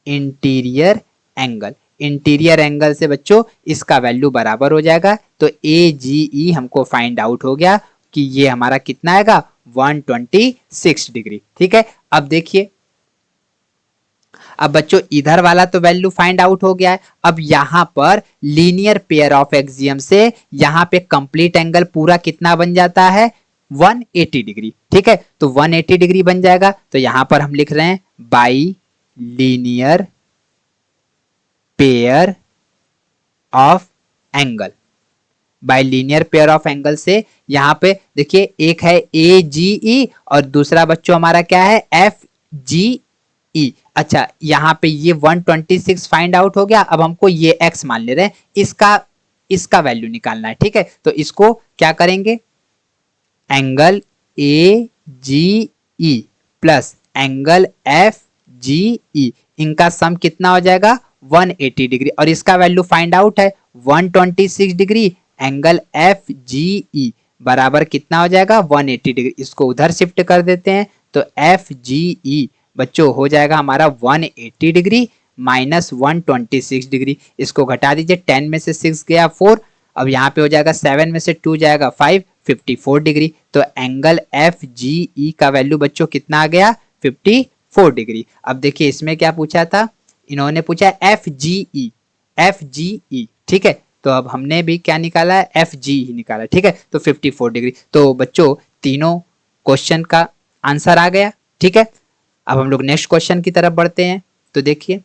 Interior angle, interior angle से बच्चों इसका वैल्यू बराबर हो जाएगा। तो ए जी ई हमको फाइंड आउट हो गया कि ये हमारा कितना आएगा? 126 डिग्री। ठीक है, अब देखिए, अब बच्चों इधर वाला तो वैल्यू फाइंड आउट हो गया है। अब यहां पर लीनियर पेयर ऑफ एक्सियम से यहां पे कंप्लीट एंगल पूरा कितना बन जाता है? 180 डिग्री। ठीक है, तो 180 डिग्री बन जाएगा। तो यहां पर हम लिख रहे हैं by linear pair of angle. Bye linear pair of angle से यहां पे देखिए एक है ए जी ई और दूसरा बच्चों हमारा क्या है? एफ जी ई। अच्छा, यहां पे ये 126 फाइंड आउट हो गया। अब हमको ये एक्स मान ले रहे हैं, इसका वैल्यू निकालना है। ठीक है, तो इसको क्या करेंगे? Angle A G E plus angle F G E, इनका सम कितना हो जाएगा? 180 डिग्री। और इसका वैल्यू फाइंड आउट है 126 डिग्री। एंगल एफ जी ई बराबर कितना हो जाएगा? 180 डिग्री। इसको उधर शिफ्ट कर देते हैं तो एफ जी ई बच्चों हो जाएगा हमारा 180 डिग्री माइनस 126 डिग्री। इसको घटा दीजिए, 10 में से 6 गया 4। अब यहाँ पे हो जाएगा 7 में से 2 जाएगा 5, 54 डिग्री। तो एंगल एफ जी ई का वैल्यू बच्चों कितना आ गया? 54 डिग्री। अब देखिए इसमें क्या पूछा था, इन्होंने पूछा F G E, F G ई। ठीक है, तो अब हमने भी क्या निकाला है? एफ जी ही निकाला। ठीक है, तो 54 डिग्री। तो बच्चों तीनों क्वेश्चन का आंसर आ गया। ठीक है, अब हम लोग नेक्स्ट क्वेश्चन की तरफ बढ़ते हैं। तो देखिए,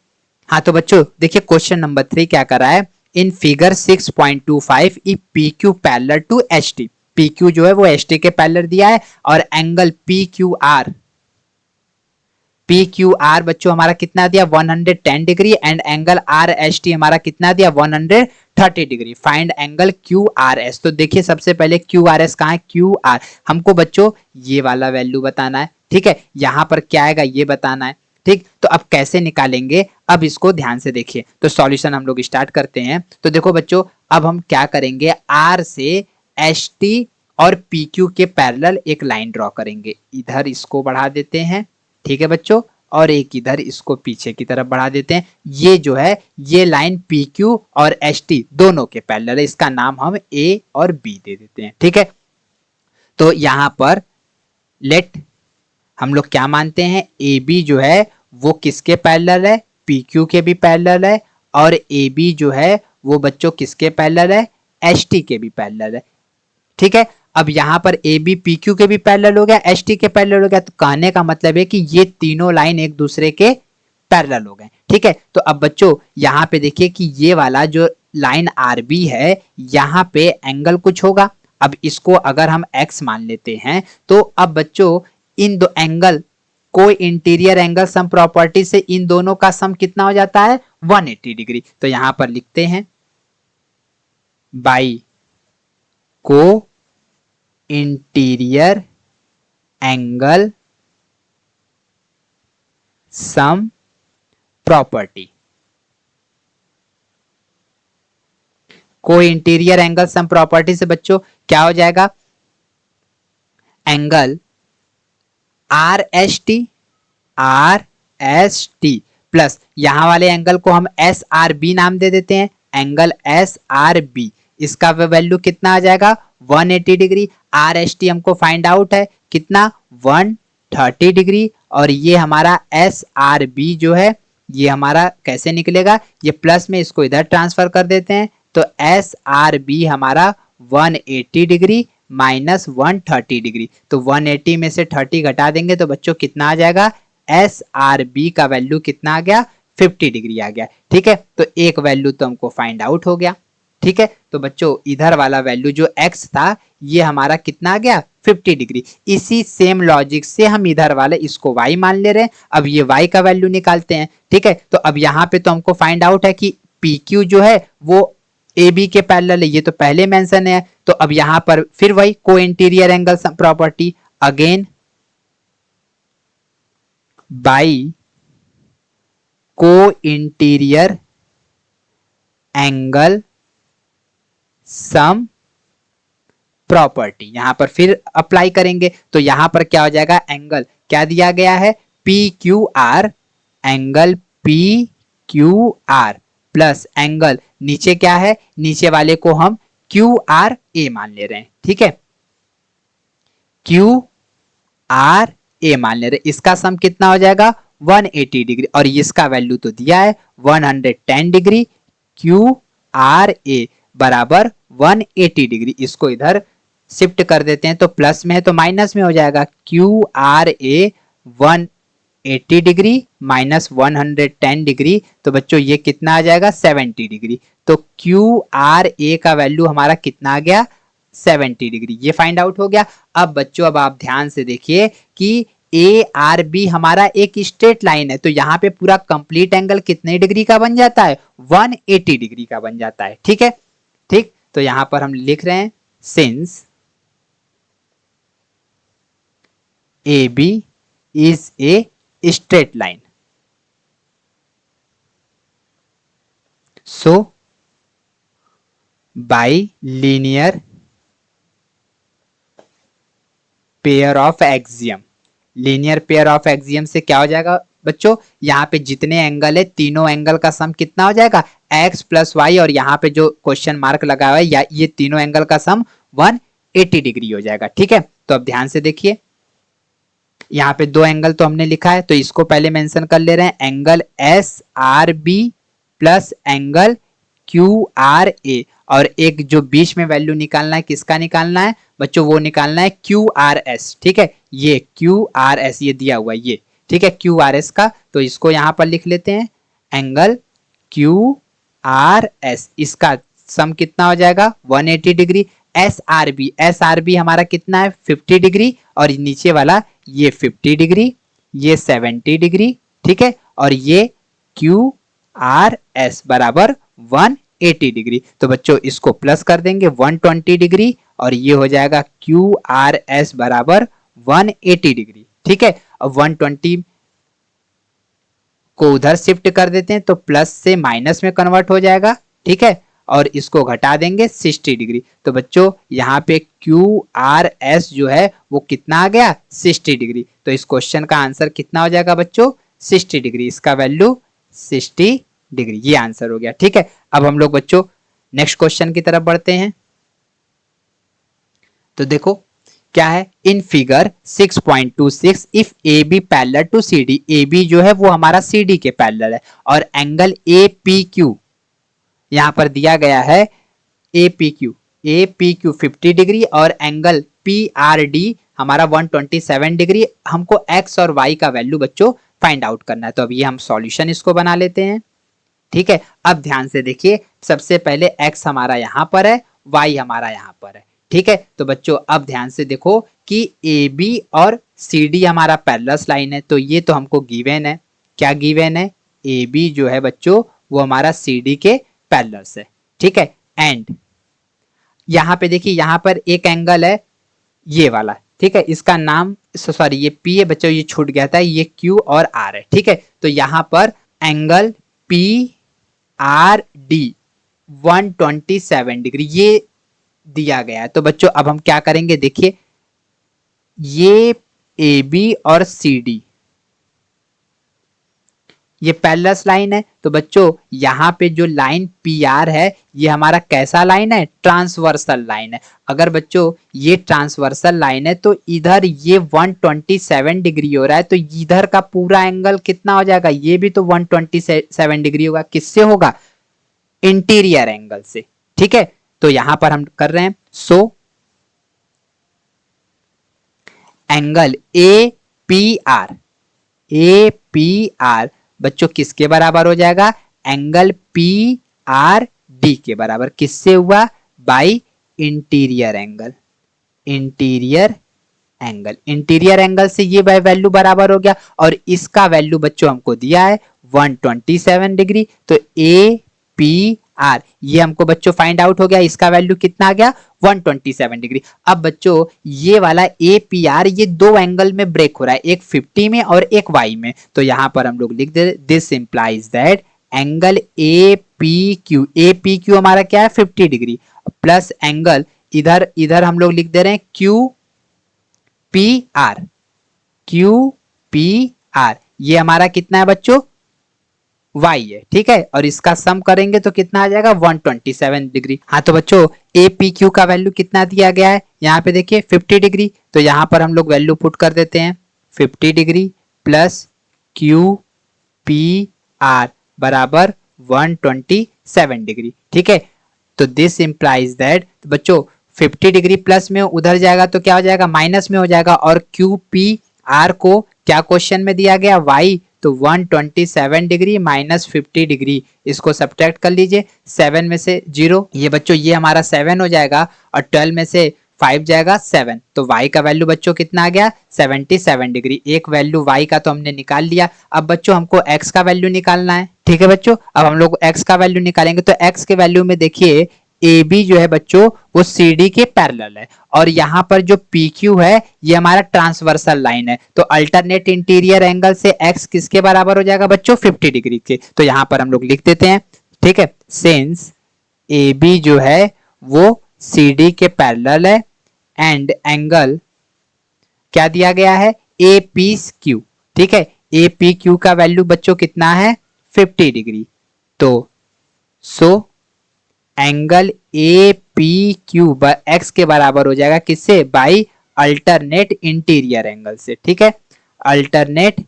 हाँ तो बच्चों देखिए क्वेश्चन नंबर 3 क्या कर रहा है? In figure 6.25 E P Q parallel to H T. P Q जो है वो एच टी के पैरेलल दिया है और angle P Q R, P Q R बच्चों हमारा कितना दिया? 110 degree. And angle R H T हमारा कितना दिया? 130 degree. Find angle Q R S. तो देखिए सबसे पहले क्यू आर एस कहाँ है? क्यू आर हमको बच्चों ये वाला वैल्यू बताना है। ठीक है, यहां पर क्या आएगा ये बताना है। ठीक, तो अब कैसे निकालेंगे? अब इसको ध्यान से देखिए। तो सॉल्यूशन हम लोग स्टार्ट करते हैं। तो देखो बच्चों, अब हम क्या करेंगे? आर से एच टी और पी क्यू के पैरेलल एक लाइन ड्रॉ करेंगे। इधर इसको बढ़ा देते हैं। ठीक है बच्चों, और एक इधर इसको पीछे की तरफ बढ़ा देते हैं। ये जो है ये लाइन पी क्यू और एच टी दोनों के पैरेलल है। इसका नाम हम ए और बी दे देते हैं। ठीक है, तो यहां पर लेट हम लोग क्या मानते हैं? ए बी जो है वो किसके पैरेलल है? पी क्यू के भी पैरेलल है। और ए बी जो है वो बच्चों किसके पैरेलल है? एच टी के भी पैरेलल है। ठीक है, अब यहां पर ए बी पी क्यू के भी पैरेलल हो गया, एच टी के पैरेलल हो गया। तो कहने का मतलब है कि ये तीनों लाइन एक दूसरे के पैरेलल हो गए। ठीक है, तो अब बच्चों यहां पे देखिए कि ये वाला जो लाइन आर बी है यहां पे एंगल कुछ होगा। अब इसको अगर हम एक्स मान लेते हैं तो अब बच्चों इन दो एंगल को इंटीरियर एंगल सम प्रॉपर्टी से इन दोनों का सम कितना हो जाता है? 180 डिग्री। तो यहां पर लिखते हैं बाई को इंटीरियर एंगल सम प्रॉपर्टी। को इंटीरियर एंगल सम प्रॉपर्टी से बच्चों क्या हो जाएगा? Angle R S T, R S T plus यहां वाले एंगल को हम एस आर बी नाम दे देते हैं। एंगल एस आर बी, इसका वैल्यू कितना आ जाएगा? 180 डिग्री। आर एस टी हमको फाइंड आउट है कितना? 130 डिग्री। और ये हमारा एस आर बी जो है ये हमारा कैसे निकलेगा? ये प्लस में इसको इधर ट्रांसफर कर देते हैं। तो एस आर बी हमारा 180 डिग्री माइनस 130 डिग्री। तो 180 में से 30 घटा देंगे तो बच्चों कितना आ जाएगा? एस आर बी का वैल्यू कितना आ गया? 50 डिग्री आ गया। ठीक है, तो एक वैल्यू तो हमको फाइंड आउट हो गया। ठीक है, तो बच्चों इधर वाला वैल्यू जो x था ये हमारा कितना आ गया? 50 डिग्री। इसी सेम लॉजिक से हम इधर वाले इसको y मान ले रहे हैं। अब ये y का वैल्यू निकालते हैं। ठीक है, तो अब यहाँ पे तो हमको फाइंड आउट है कि PQ जो है वो AB के पैरेलल है, ये तो पहले मेंशन है। तो अब यहां पर फिर वही को interior angle property again by को इंटीरियर एंगल सम प्रॉपर्टी यहाँ पर फिर अप्लाई करेंगे तो यहाँ पर क्या हो जाएगा, एंगल क्या दिया गया है, P Q R, angle P Q R plus angle नीचे क्या है, नीचे वाले को हम क्यू आर ए मान ले रहे हैं, ठीक है, क्यू आर ए मान ले रहे हैं। इसका सम कितना हो जाएगा 180 डिग्री और इसका वैल्यू तो दिया है 110 डिग्री, क्यू आर ए बराबर 180 डिग्री। इसको इधर शिफ्ट कर देते हैं तो प्लस में है तो माइनस में हो जाएगा, क्यू आर ए 180 डिग्री माइनस 110 डिग्री, तो बच्चों ये कितना आ जाएगा 70 डिग्री। तो क्यू आर ए का वैल्यू हमारा कितना आ गया 70 डिग्री, ये फाइंड आउट हो गया। अब बच्चों अब आप ध्यान से देखिए कि ए आर बी हमारा एक स्ट्रेट लाइन है तो यहाँ पे पूरा कंप्लीट एंगल कितने डिग्री का बन जाता है, 180 डिग्री का बन जाता है, ठीक है, ठीक। तो यहाँ पर हम लिख रहे हैं since A B is a straight line, so by linear pair of axiom, linear pair of axiom से क्या हो जाएगा बच्चों, यहाँ पे जितने एंगल है तीनों एंगल का सम कितना हो जाएगा x प्लस वाई, और यहाँ पे जो क्वेश्चन मार्क लगा हुआ है या ये तीनों एंगल का सम 180 डिग्री हो जाएगा, ठीक है। तो अब ध्यान से देखिए यहाँ पे दो एंगल तो हमने लिखा है तो इसको पहले मेंशन कर ले रहे हैं, angle S R B plus angle Q R A, और एक जो बीच में वैल्यू निकालना है किसका निकालना है बच्चों, वो निकालना है क्यू आर एस, ठीक है, ये क्यू आर एस ये दिया हुआ है ये, ठीक है, क्यू आर एस का, तो इसको यहां पर लिख लेते हैं एंगल क्यू आर एस, इसका सम कितना हो जाएगा 180 डिग्री, एस आर बी हमारा कितना है 50 डिग्री, और नीचे वाला ये 50 डिग्री, ये 70 डिग्री, ठीक है, और ये क्यू आर एस बराबर 180 डिग्री। तो बच्चों इसको प्लस कर देंगे 120 डिग्री और ये हो जाएगा क्यू आर एस बराबर 180 डिग्री, ठीक है। अब 120 को उधर शिफ्ट कर देते हैं तो प्लस से माइनस में कन्वर्ट हो जाएगा, ठीक है, और इसको घटा देंगे 60 डिग्री। तो बच्चों यहाँ पे क्यू आर एस जो है वो कितना आ गया 60 डिग्री। तो इस क्वेश्चन का आंसर कितना हो जाएगा बच्चों 60 डिग्री, इसका वैल्यू 60 डिग्री, ये आंसर हो गया, ठीक है। अब हम लोग बच्चों नेक्स्ट क्वेश्चन की तरफ बढ़ते हैं। तो देखो क्या है, in figure 6.26 if A B parallel to C D, A B जो है वो हमारा सी डी के पैरेलल है और एंगल ए पी क्यू यहां पर दिया गया है ए पी क्यू 50 डिग्री और एंगल पी आर डी हमारा 127 डिग्री, हमको एक्स और वाई का वैल्यू बच्चों फाइंड आउट करना है। तो अब ये हम सॉल्यूशन इसको बना लेते हैं, ठीक है। अब ध्यान से देखिए, सबसे पहले x हमारा यहां पर है, y हमारा यहां पर है, ठीक है। तो बच्चों अब ध्यान से देखो कि ए बी और सी डी हमारा पैरेलल लाइन है, तो ये तो हमको गिवन है, क्या गिवन है, ए बी जो है बच्चों वो हमारा सी डी के पैरेलल है, ठीक है। एंड यहां पे देखिए यहां पर एक एंगल है ये वाला, ठीक है, इसका नाम सॉरी ये P है बच्चों, ये छूट गया था, ये Q और R है, ठीक है। तो यहां पर angle P R D 127 degree ये दिया गया है। तो बच्चों अब हम क्या करेंगे, देखिए ये AB और CD ये पैरेलल लाइन है, तो बच्चों यहाँ पे जो लाइन PR है ये हमारा कैसा लाइन है, ट्रांसवर्सल लाइन है। अगर बच्चों ये ट्रांसवर्सल लाइन है तो इधर ये 127 डिग्री हो रहा है, तो इधर का पूरा एंगल कितना हो जाएगा, ये भी तो 127 डिग्री होगा, किससे होगा, इंटीरियर एंगल से, ठीक है। तो यहां पर हम कर रहे हैं, so angle A P R बच्चों किसके बराबर हो जाएगा, एंगल पी आर डी के बराबर, किससे हुआ, by interior angle, interior angle से ये वैल्यू बराबर हो गया, और इसका वैल्यू बच्चों हमको दिया है 127 डिग्री। तो ए पी आर ये हमको बच्चों फाइंड आउट हो गया, इसका वैल्यू कितना आ गया 127 डिग्री। अब बच्चों ये वाला ए पी आर ये दो एंगल में ब्रेक हो रहा है, एक 50 में और एक वाई में, तो यहां पर हम लोग लिख दे this implies that angle A P Q हमारा क्या है 50 डिग्री प्लस एंगल इधर इधर हम लोग लिख दे रहे हैं Q P R, Q P R, ये हमारा कितना है बच्चों, y है, ठीक है। और इसका सम करेंगे तो कितना आ जाएगा 127 डिग्री। हाँ तो बच्चों ए पी क्यू का वैल्यू कितना दिया गया है, यहाँ पे देखिए 50 डिग्री, तो यहाँ पर हम लोग वैल्यू पुट कर देते हैं 50 degree plus Q P R बराबर 127 डिग्री, ठीक है। तो दिस इंप्लाइज दैट, तो बच्चों 50 डिग्री प्लस में उधर जाएगा तो क्या हो जाएगा, माइनस में हो जाएगा, और क्यू पी आर को क्या क्वेश्चन में दिया गया, y, तो 127 डिग्री माइनस 50 डिग्री, इसको सब्ट्रैक्ट कर लीजिए, 7 में से 0, ये बच्चों ये हमारा 7 हो जाएगा, और 12 में से 5 जाएगा 7, तो y का वैल्यू बच्चों कितना आ गया 77 डिग्री। एक वैल्यू y का तो हमने निकाल लिया। अब बच्चों हमको x का वैल्यू निकालना है, ठीक है बच्चों। अब हम लोग x का वैल्यू निकालेंगे, तो x के वैल्यू में देखिए ए बी जो है बच्चों वो सी डी के पैरेलल है, और यहाँ पर जो पी क्यू है ये हमारा ट्रांसवर्सल लाइन है, तो अल्टरनेट इंटीरियर एंगल से x किसके बराबर हो जाएगा बच्चों 50 डिग्री के, तो यहाँ पर हम लोग लिख देते हैं, ठीक है। सिंस ए बी जो है वो सी डी के पैरेलल है एंड एंगल क्या दिया गया है ए पी क्यू, ठीक है। ए पी क्यू का वैल्यू बच्चों कितना है 50 डिग्री, तो so angle A P Q x के बराबर हो जाएगा किससे, बाई अल्टरनेट इंटीरियर एंगल से, ठीक है। Alternate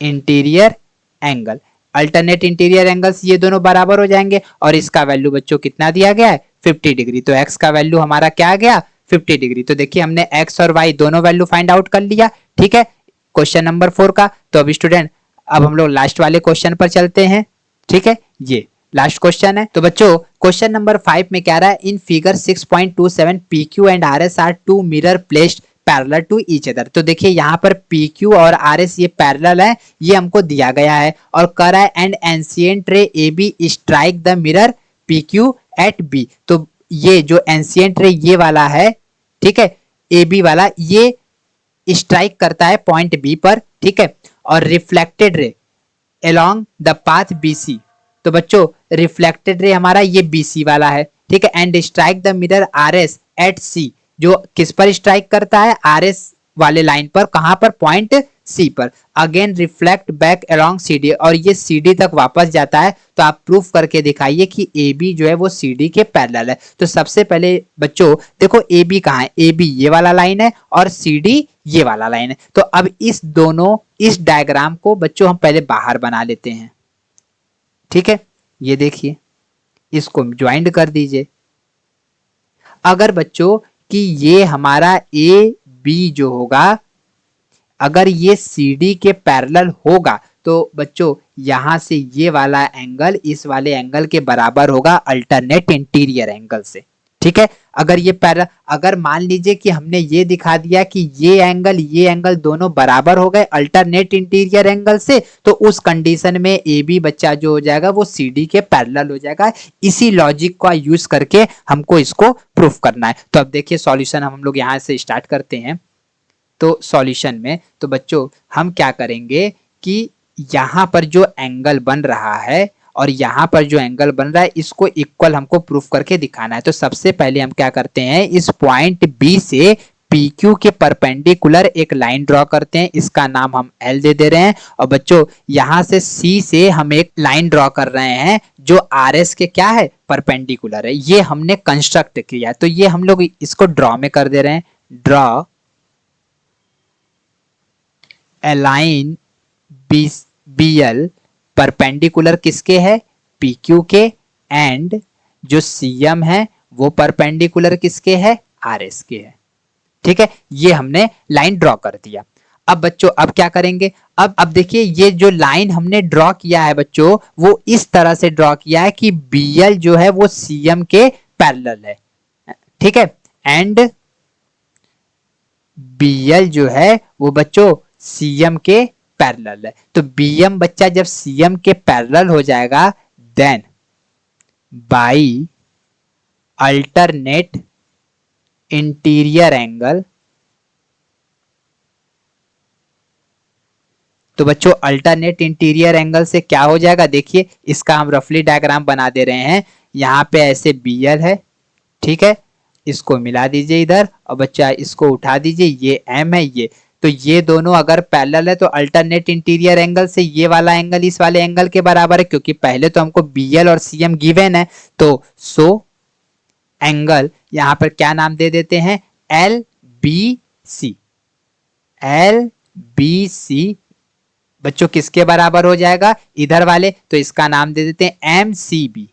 interior angle, alternate interior angles ये दोनों बराबर हो जाएंगे, और इसका वैल्यू बच्चों कितना दिया गया है 50 डिग्री, तो एक्स का वैल्यू हमारा क्या आ गया 50 डिग्री। तो देखिए हमने एक्स और वाई दोनों वैल्यू फाइंड आउट कर लिया, ठीक है, क्वेश्चन नंबर 4 का। तो अब स्टूडेंट अब हम लोग लास्ट वाले क्वेश्चन पर चलते हैं, ठीक है, ये लास्ट क्वेश्चन है। तो बच्चों क्वेश्चन नंबर 5 में क्या रहा है, in figure 6.27 PQ and RS are two mirror placed parallel to each other. तो देखिए यहाँ पर PQ और RS ये पैरेलल है, ये हमको दिया गया है, और कर रहा है and incident ray AB strike the mirror PQ at B। तो ये जो एंशिएंट रे ये वाला है, ठीक है, AB वाला, ये स्ट्राइक करता है पॉइंट B पर, ठीक है, और reflected ray along the path BC। तो बच्चों रिफ्लेक्टेड रे हमारा ये BC वाला है, ठीक है, and strike the mirror RS at C, जो किस पर स्ट्राइक करता है RS वाले लाइन पर, कहां पर, पॉइंट C पर, again reflect back along CD, और ये CD तक वापस जाता है। तो आप प्रूफ करके दिखाइए कि AB जो है वो CD के पैरेलल है। तो सबसे पहले बच्चों देखो AB कहाँ है, AB ये वाला लाइन है और CD ये वाला लाइन है। तो अब इस दोनों इस डायग्राम को बच्चों हम पहले बाहर बना लेते हैं, ठीक है, ये देखिए इसको ज्वाइंट कर दीजिए। अगर बच्चों कि ये हमारा ए बी जो होगा, अगर ये सी डी के पैरेलल होगा, तो बच्चों यहां से ये वाला एंगल इस वाले एंगल के बराबर होगा अल्टरनेट इंटीरियर एंगल से, ठीक है। अगर ये पैरेलल, अगर मान लीजिए कि हमने ये दिखा दिया कि ये एंगल दोनों बराबर हो गए अल्टरनेट इंटीरियर एंगल से, तो उस कंडीशन में ए बी बच्चा जो हो जाएगा वो सी डी के पैरेलल हो जाएगा। इसी लॉजिक का यूज करके हमको इसको प्रूफ करना है। तो अब देखिए सॉल्यूशन हम लोग यहाँ से स्टार्ट करते हैं। तो सॉल्यूशन में तो बच्चों हम क्या करेंगे कि यहाँ पर जो एंगल बन रहा है और यहाँ पर जो एंगल बन रहा है इसको इक्वल हमको प्रूफ करके दिखाना है। तो सबसे पहले हम क्या करते हैं, इस पॉइंट बी से PQ के परपेंडिकुलर एक लाइन ड्रॉ करते हैं, इसका नाम हम L दे दे रहे हैं। और बच्चों यहाँ से C से हम एक लाइन ड्रॉ कर रहे हैं जो RS के क्या है, परपेंडिकुलर है। ये हमने कंस्ट्रक्ट किया, तो ये हम लोग इसको ड्रॉ में कर दे रहे हैं। Draw a line BL perpendicular किसके है, PQ के, एंड जो CM है वो परपेंडिकुलर किसके है, RS के है, ठीक है। ये हमने लाइन ड्रॉ कर दिया। अब बच्चों अब क्या करेंगे, अब देखिए ये जो लाइन हमने ड्रॉ किया है बच्चों वो इस तरह से ड्रॉ किया है कि BL जो है वो CM के पैरेलल है, ठीक है, एंड BL जो है वो बच्चों CM के पैरेलल है। तो BM बच्चा जब CM के पैरेलल हो जाएगा, then by alternate interior angle, तो बच्चों अल्टरनेट इंटीरियर एंगल से क्या हो जाएगा, देखिए इसका हम रफली डायग्राम बना दे रहे हैं। यहाँ पे ऐसे BL है, ठीक है, इसको मिला दीजिए इधर और बच्चा इसको उठा दीजिए, ये m है ये, तो ये दोनों अगर पैरेलल है तो अल्टरनेट इंटीरियर एंगल से ये वाला एंगल इस वाले एंगल के बराबर है, क्योंकि पहले तो हमको BL और CM गिवन है, तो सो एंगल यहां पर क्या नाम दे देते हैं, LBC। LBC बच्चों किसके बराबर हो जाएगा, इधर वाले, तो इसका नाम दे देते हैं MCB।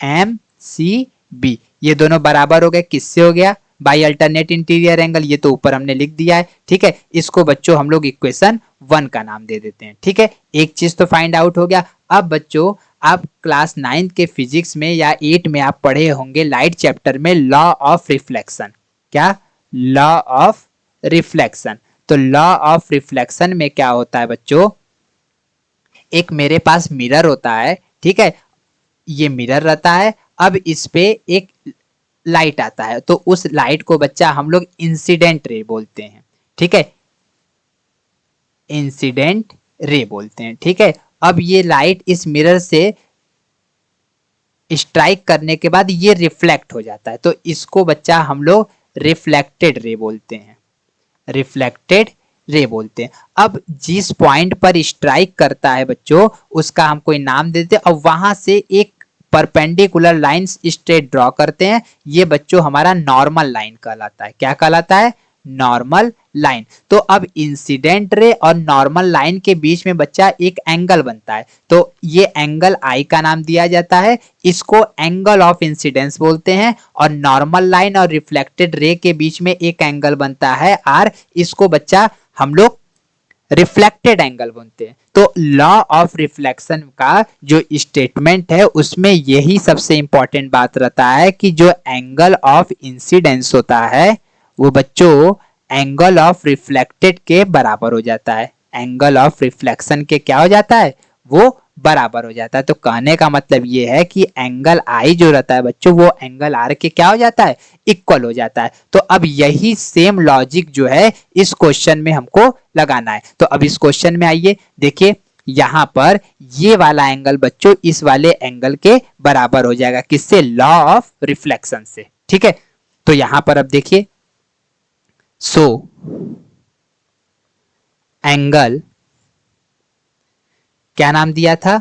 MCB ये दोनों बराबर हो गए, किससे हो गया, बाई अल्टरनेट इंटीरियर एंगल, ये तो ऊपर हमने लिख दिया है। ठीक है, इसको बच्चों हम लोग इक्वेशन 1 का नाम दे देते हैं। ठीक है, एक चीज तो फाइंड आउट हो गया। अब बच्चों आप क्लास 9 के फिजिक्स में या 8 में आप पढ़े होंगे लाइट चैप्टर में लॉ ऑफ रिफ्लेक्शन। क्या, लॉ ऑफ रिफ्लेक्शन। तो लॉ ऑफ रिफ्लेक्शन में क्या होता है बच्चों, एक मेरे पास मिरर होता है, ठीक है, ये मिरर रहता है, अब इस पे एक लाइट आता है, तो उस लाइट को बच्चा हम लोग इंसिडेंट रे बोलते हैं। ठीक है, इंसिडेंट रे बोलते हैं। ठीक है, अब ये लाइट इस मिरर से स्ट्राइक करने के बाद ये रिफ्लेक्ट हो जाता है, तो इसको बच्चा हम लोग रिफ्लेक्टेड रे बोलते हैं। रिफ्लेक्टेड रे बोलते हैं। अब जिस पॉइंट पर स्ट्राइक करता है बच्चों उसका हम कोई नाम देते हैं, और वहां से एक परपेंडिकुलर लाइन स्ट्रेट ड्रॉ करते हैं, ये बच्चों हमारा नॉर्मल लाइन कहलाता है। क्या कहलाता है, नॉर्मल लाइन। तो अब इंसिडेंट रे और नॉर्मल लाइन के बीच में बच्चा एक एंगल बनता है, तो ये एंगल आई का नाम दिया जाता है, इसको एंगल ऑफ इंसिडेंस बोलते हैं। और नॉर्मल लाइन और रिफ्लेक्टेड रे के बीच में एक एंगल बनता है आर, इसको बच्चा हम लोग रिफ्लेक्टेड एंगल बोलते हैं। तो लॉ ऑफ रिफ्लेक्शन का जो स्टेटमेंट है उसमें यही सबसे इंपॉर्टेंट बात रहता है कि जो एंगल ऑफ इंसिडेंस होता है वो बच्चों एंगल ऑफ रिफ्लेक्टेड के बराबर हो जाता है। एंगल ऑफ रिफ्लेक्शन के क्या हो जाता है, वो बराबर हो जाता है। तो कहने का मतलब ये है कि एंगल आई जो रहता है बच्चों वो एंगल आर के क्या हो जाता है, इक्वल हो जाता है। तो अब यही सेम लॉजिक जो है इस क्वेश्चन में हमको लगाना है। तो अब इस क्वेश्चन में आइए देखिए, यहां पर ये वाला एंगल बच्चों इस वाले एंगल के बराबर हो जाएगा, किससे, लॉ ऑफ रिफ्लेक्शन से। ठीक है, तो यहां पर अब देखिए, सो एंगल क्या नाम दिया था,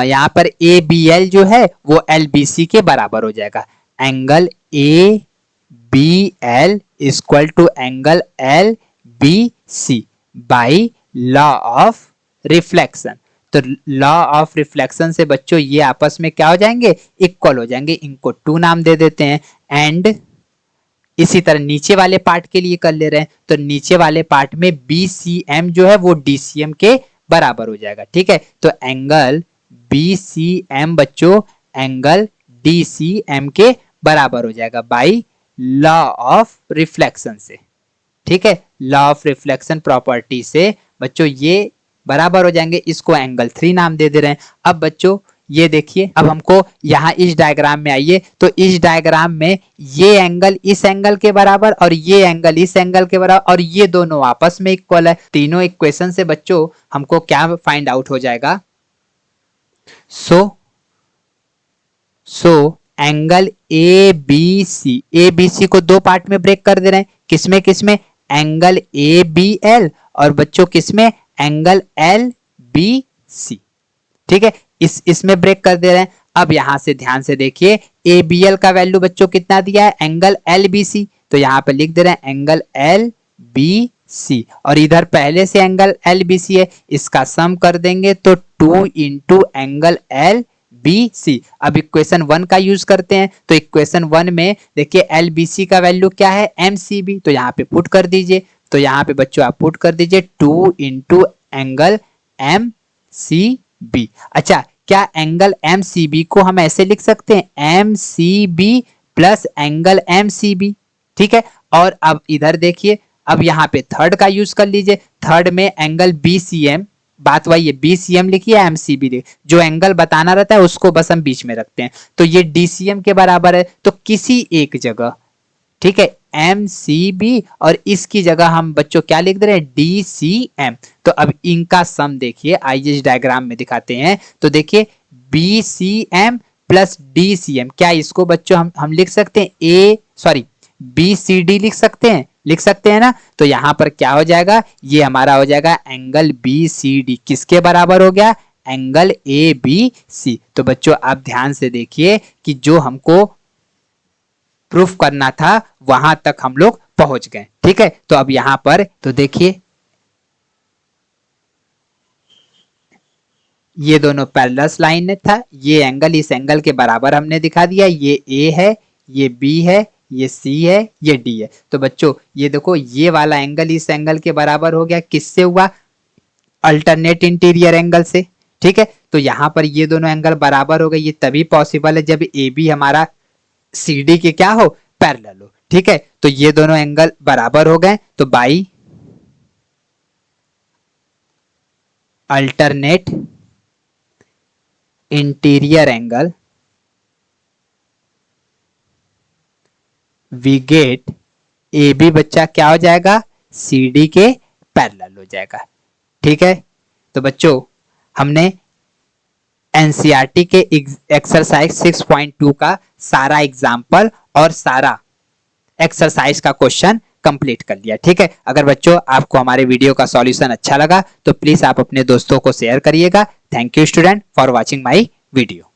यहां पर ABL जो है वो LBC के बराबर हो जाएगा। Angle ABL equal to angle LBC by law of reflection. तो लॉ ऑफ रिफ्लेक्शन से बच्चों ये आपस में क्या हो जाएंगे, इक्वल हो जाएंगे, इनको 2 नाम दे देते हैं। एंड इसी तरह नीचे वाले पार्ट के लिए कर ले रहे हैं, तो नीचे वाले पार्ट में BCM जो है वो DCM के बराबर हो जाएगा। ठीक है, तो एंगल BCM बच्चों एंगल DCM के बराबर हो जाएगा बाई लॉ ऑफ रिफ्लेक्शन से। ठीक है, लॉ ऑफ रिफ्लेक्शन प्रॉपर्टी से बच्चों ये बराबर हो जाएंगे, इसको एंगल 3 नाम दे दे रहे हैं। अब बच्चों ये देखिए, अब हमको यहां इस डायग्राम में आइए, तो इस डायग्राम में ये एंगल इस एंगल के बराबर और ये एंगल इस एंगल के बराबर और ये दोनों आपस में इक्वल है। तीनों इक्वेशन से बच्चों हमको क्या फाइंड आउट हो जाएगा, सो एंगल ABC को 2 पार्ट में ब्रेक कर दे रहे हैं, किसमें किसमें, एंगल ABL और बच्चों किसमें, एंगल LBC। ठीक है, इसमें ब्रेक कर दे रहे हैं। अब यहां से ध्यान से देखिए, ABL का वैल्यू बच्चों कितना दिया है, एंगल LBC, तो यहां पे लिख दे रहे हैं एंगल LBC, और इधर पहले से एंगल LBC है, इसका सम कर देंगे तो 2 इंटू एंगल LBC। अब इक्वेशन 1 का यूज करते हैं, तो इक्वेशन 1 में देखिए LBC का वैल्यू क्या है, MCB, तो यहाँ पे पुट कर दीजिए। तो यहाँ पे बच्चों आप पुट कर दीजिए 2 इंटू एंगल MCB। अच्छा, क्या एंगल MCB को हम ऐसे लिख सकते हैं, MCB प्लस एंगल MCB। ठीक है, और अब इधर देखिए, अब यहाँ पे थर्ड का यूज कर लीजिए, थर्ड में एंगल BCM, बात वही है, BCM लिखिए MCB लिखिए, जो एंगल बताना रहता है उसको बस हम बीच में रखते हैं, तो ये DCM के बराबर है, तो किसी एक जगह, ठीक है, MCB और इसकी जगह हम बच्चों क्या लिख दे रहे हैं, DCM। तो अब इनका सम देखिए, आइए इस डायग्राम में दिखाते हैं। तो देखिए BCM प्लस DCM, क्या इसको बच्चों हम लिख सकते हैं BCD लिख सकते हैं ना। तो यहां पर क्या हो जाएगा, ये हमारा हो जाएगा एंगल BCD, किसके बराबर हो गया, एंगल ABC। तो बच्चों आप ध्यान से देखिए कि जो हमको प्रूफ करना था वहां तक हम लोग पहुंच गए। ठीक है, तो अब यहां पर तो देखिए ये दोनों पैरेलल लाइन था, ये एंगल इस एंगल के बराबर हमने दिखा दिया, ये A है, ये B है, ये C है, ये D है। तो बच्चों ये देखो ये वाला एंगल इस एंगल के बराबर हो गया, किससे हुआ, अल्टरनेट इंटीरियर एंगल से। ठीक है, तो यहां पर ये दोनों एंगल बराबर हो गए, ये तभी पॉसिबल है जब AB हमारा CD के क्या हो, पैरेलल हो। ठीक है, तो ये दोनों एंगल बराबर हो गए, तो by alternate interior angle we get AB बच्चा क्या हो जाएगा, CD के पैरेलल हो जाएगा। ठीक है, तो बच्चों हमने एनसीईआरटी के एक्सरसाइज 6.2 का सारा एग्जाम्पल और सारा एक्सरसाइज का क्वेश्चन कंप्लीट कर लिया। ठीक है, अगर बच्चों आपको हमारे वीडियो का सॉल्यूशन अच्छा लगा तो प्लीज आप अपने दोस्तों को शेयर करिएगा। Thank you student for watching my video.